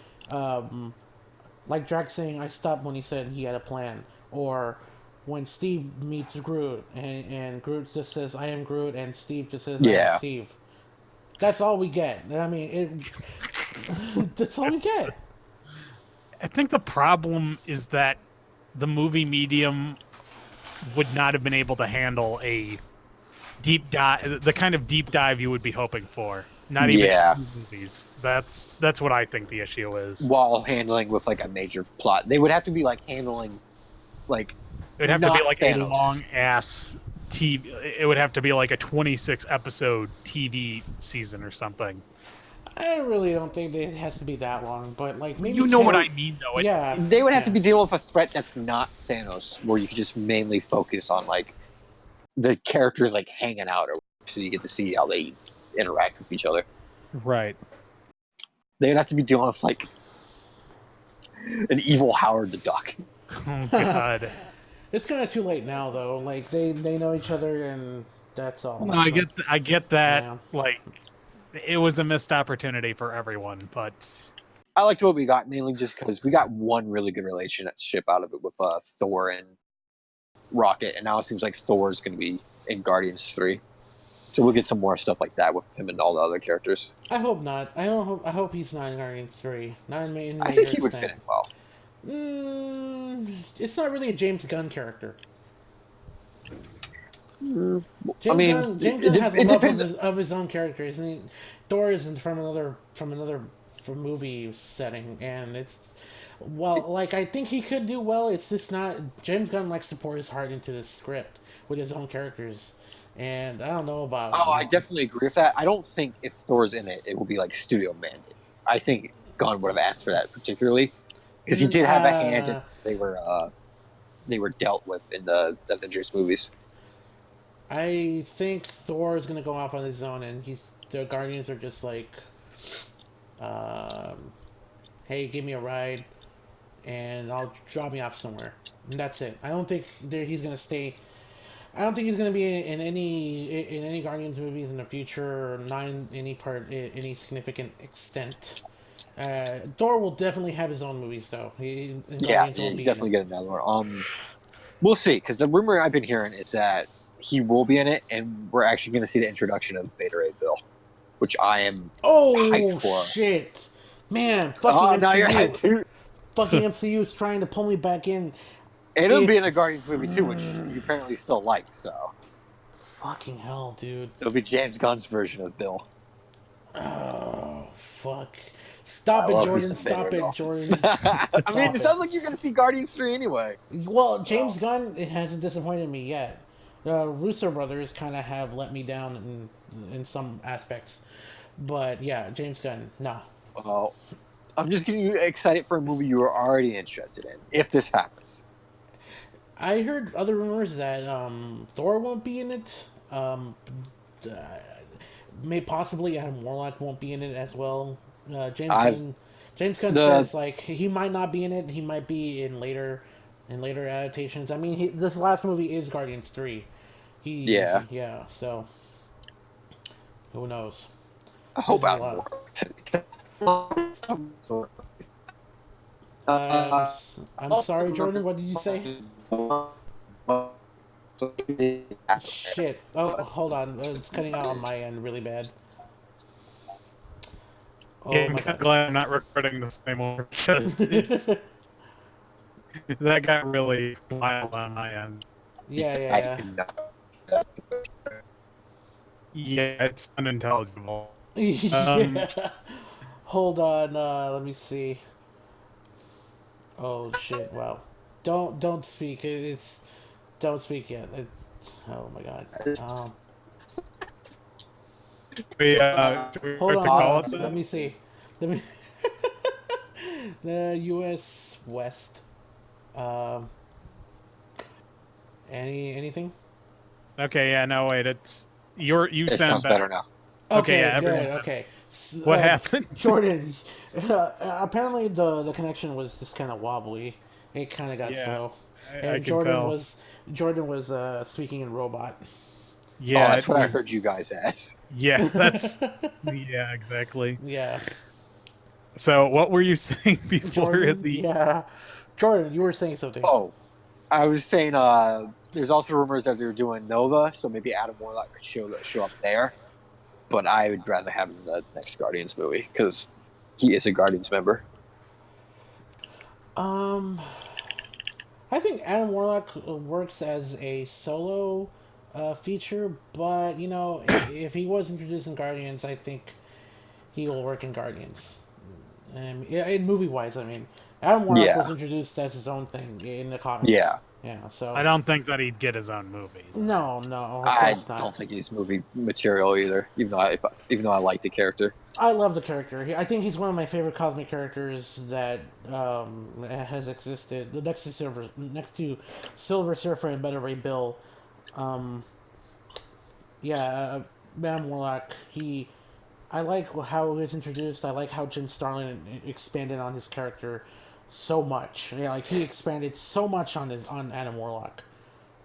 Drax saying, "I stopped when he said he had a plan," or when Steve meets Groot, and Groot just says, "I am Groot," and Steve just says, "I Yeah. am Steve." That's all we get. I mean, that's all we get. I think the problem is that the movie medium would not have been able to handle a deep dive, the kind of deep dive you would be hoping for. Not even Yeah. movies. That's what I think the issue is. While handling with like a major plot, they would have to be like handling like It'd have to be not like a Thanos. long ass TV. It would have to be like a 26 episode TV season or something. I really don't think it has to be that long, but like maybe You know what 10 I mean, though. Yeah, They would have to yeah. be dealing with a threat that's not Thanos, where you could just mainly focus on like the characters like hanging out, or so you get to see how they interact with each other. Right. They'd have to be dealing with like an evil Howard the Duck. Oh God. It's kind of too late now, though. Like they know each other, and that's all. No, I get that. Yeah. Like, it was a missed opportunity for everyone, but I liked what we got mainly just because we got one really good relationship out of it with Thor and Rocket, and now it seems like Thor's going to be in Guardians 3. So we'll get some more stuff like that with him and all the other characters. I hope not. I hope he's not in Guardians 3. Not in I think he would fit in well. It's not really a James Gunn character. I James mean, Gunn has a it love depends. of his own character, isn't he? Thor isn't from another movie setting, and it's like I think he could do well. It's just not. James Gunn likes to pour his heart into the script with his own characters, and I don't know about. Oh, I definitely agree with that. I don't think if Thor's in it, it will be like studio mandated. I think Gunn would have asked for that particularly because he did have a hand. In, they were dealt with in the Avengers movies. I think Thor is gonna go off on his own, and the Guardians are just like, hey, give me a ride, and I'll drop me off somewhere, and that's it. I don't think he's gonna stay. I don't think he's gonna be in any Guardians movies in the future, or not in any significant extent. Thor will definitely have his own movies, though. Yeah, he's definitely getting another one. We'll see, because the rumor I've been hearing is that he will be in it, and we're actually going to see the introduction of Beta Ray Bill, which I am hyped for. Shit, man! Fucking Now you're MCU, hyped too. fucking MCU is trying to pull me back in. And it'll be in a Guardians movie too, which you apparently still like. So Fucking hell, dude! it'll be James Gunn's version of Bill. Oh fuck! Stop I it, love me Jordan! some Beta Stop Ray it, Bill. Jordan! I mean, it sounds like you're going to see Guardians 3 anyway. Well, James Gunn, it hasn't disappointed me yet. Russo brothers kind of have let me down in some aspects, but yeah, James Gunn, nah. Well, I'm just getting you excited for a movie you were already interested in, if this happens. I heard other rumors that Thor won't be in it. May possibly Adam Warlock won't be in it as well. James Gunn says like he might not be in it. He might be in later adaptations. I mean, this last movie is Guardians 3. Yeah. So who knows? I hope There's a Adam lot. Warlock. I'm sorry, Jordan. What did you say? Shit. Oh, hold on. It's cutting out on my end really bad. Oh yeah, my I'm god. glad I'm not recording the same one because that got really wild on my end. Yeah. Yeah, it's unintelligible. Yeah. Hold on. Let me see. Oh shit! Wow. Don't speak. Don't speak yet. Oh my god. Should we Hold start to call on. it Let then? me see. Let me. The U.S. West. Anything? Okay, yeah, no, wait, it's you It sound sounds better now. Okay, yeah, everyone good. sounds- Okay. What happened? Jordan? Apparently the connection was just kind of wobbly. It kind of got Yeah, slow. I And can tell. Jordan was speaking in robot. Yeah, that's it what I was- heard you guys as. Yeah, that's yeah, exactly. Yeah. So, what were you saying before Jordan. the? Yeah. Jordan, you were saying something. Oh, I was saying there's also rumors that they're doing Nova, so maybe Adam Warlock could show up there. but I would rather have him in the next Guardians movie because he is a Guardians member. I think Adam Warlock works as a solo feature, but you know, if he was introduced in Guardians, I think he will work in Guardians. Yeah, in movie wise, I mean, Adam Warlock was introduced as his own thing in the comics. Yeah. So I don't think that he'd get his own movie. no, of I course not. don't think he's movie material either, even though I like the character. I love the character. I think he's one of my favorite cosmic characters that has existed. Next to Silver Surfer and Beta Ray Bill. Adam Warlock. I like how he was introduced. I like how Jim Starlin expanded on his character so much. Yeah, like he expanded so much on Adam Warlock.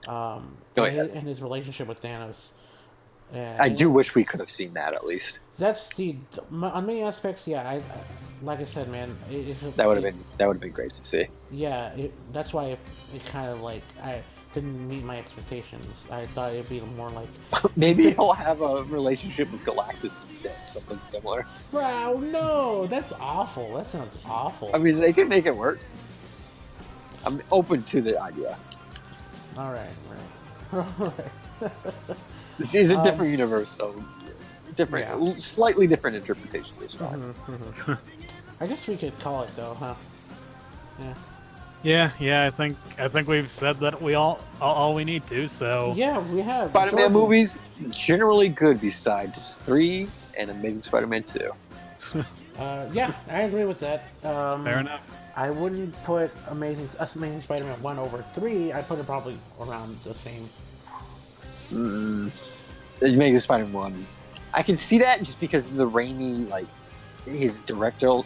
And his relationship with Thanos. I do wish we could have seen that at least. That's on many aspects. Yeah, like I said, man, That would have been great to see. Yeah, that's why it kind of like I didn't meet my expectations. I thought it'd be more like maybe he'll have a relationship with Galactus instead, something similar. Wow, no, that's awful. That sounds awful. I mean, they can make it work. I'm open to the idea. All right. This is a different universe, so slightly different interpretation is fine. I guess we could call it though, huh? Yeah. I think we've said that we all we need to. So yeah, we have. Spider-Man movies generally good, besides 3 and Amazing Spider-Man 2. Yeah, I agree with that. Fair enough. I wouldn't put Amazing Spider-Man 1 over 3. I'd put it probably around the same. Amazing Spider-Man 1. I can see that just because of the Raimi, like, his directorial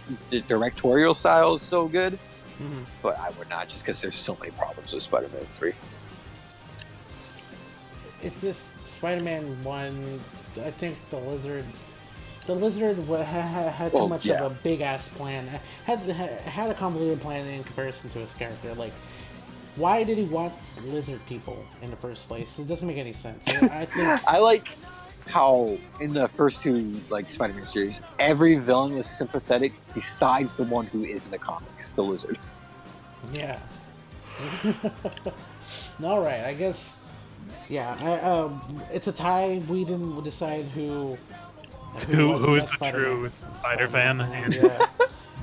style is so good. But I would not, just because there's so many problems with Spider-Man 3. It's just Spider-Man 1, I think the Lizard had too much of a big-ass plan. Had a convoluted plan in comparison to his character. Like, why did he want lizard people in the first place? It doesn't make any sense. I think I like how in the first 2 like Spider-Man series, every villain was sympathetic besides the one who is in the comics, the Lizard. Yeah. All right, I guess. Yeah, it's a tie. We didn't decide who is the true Spider fan. Yeah.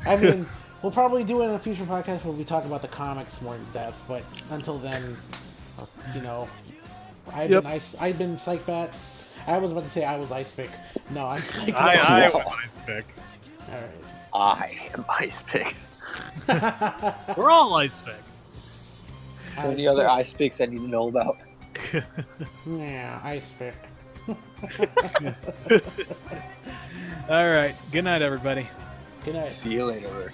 I mean, we'll probably do it in a future podcast where we talk about the comics more in depth. But until then, you know, I've been PsychBat. I was about to say I was Icepick. No, I'm PsychBat. I was Icepick. All right. I am Icepick. We're all Icepick. Is there any other Icepicks I need to know about? Yeah, Icepick. All right. Good night, everybody. Good night. See you later.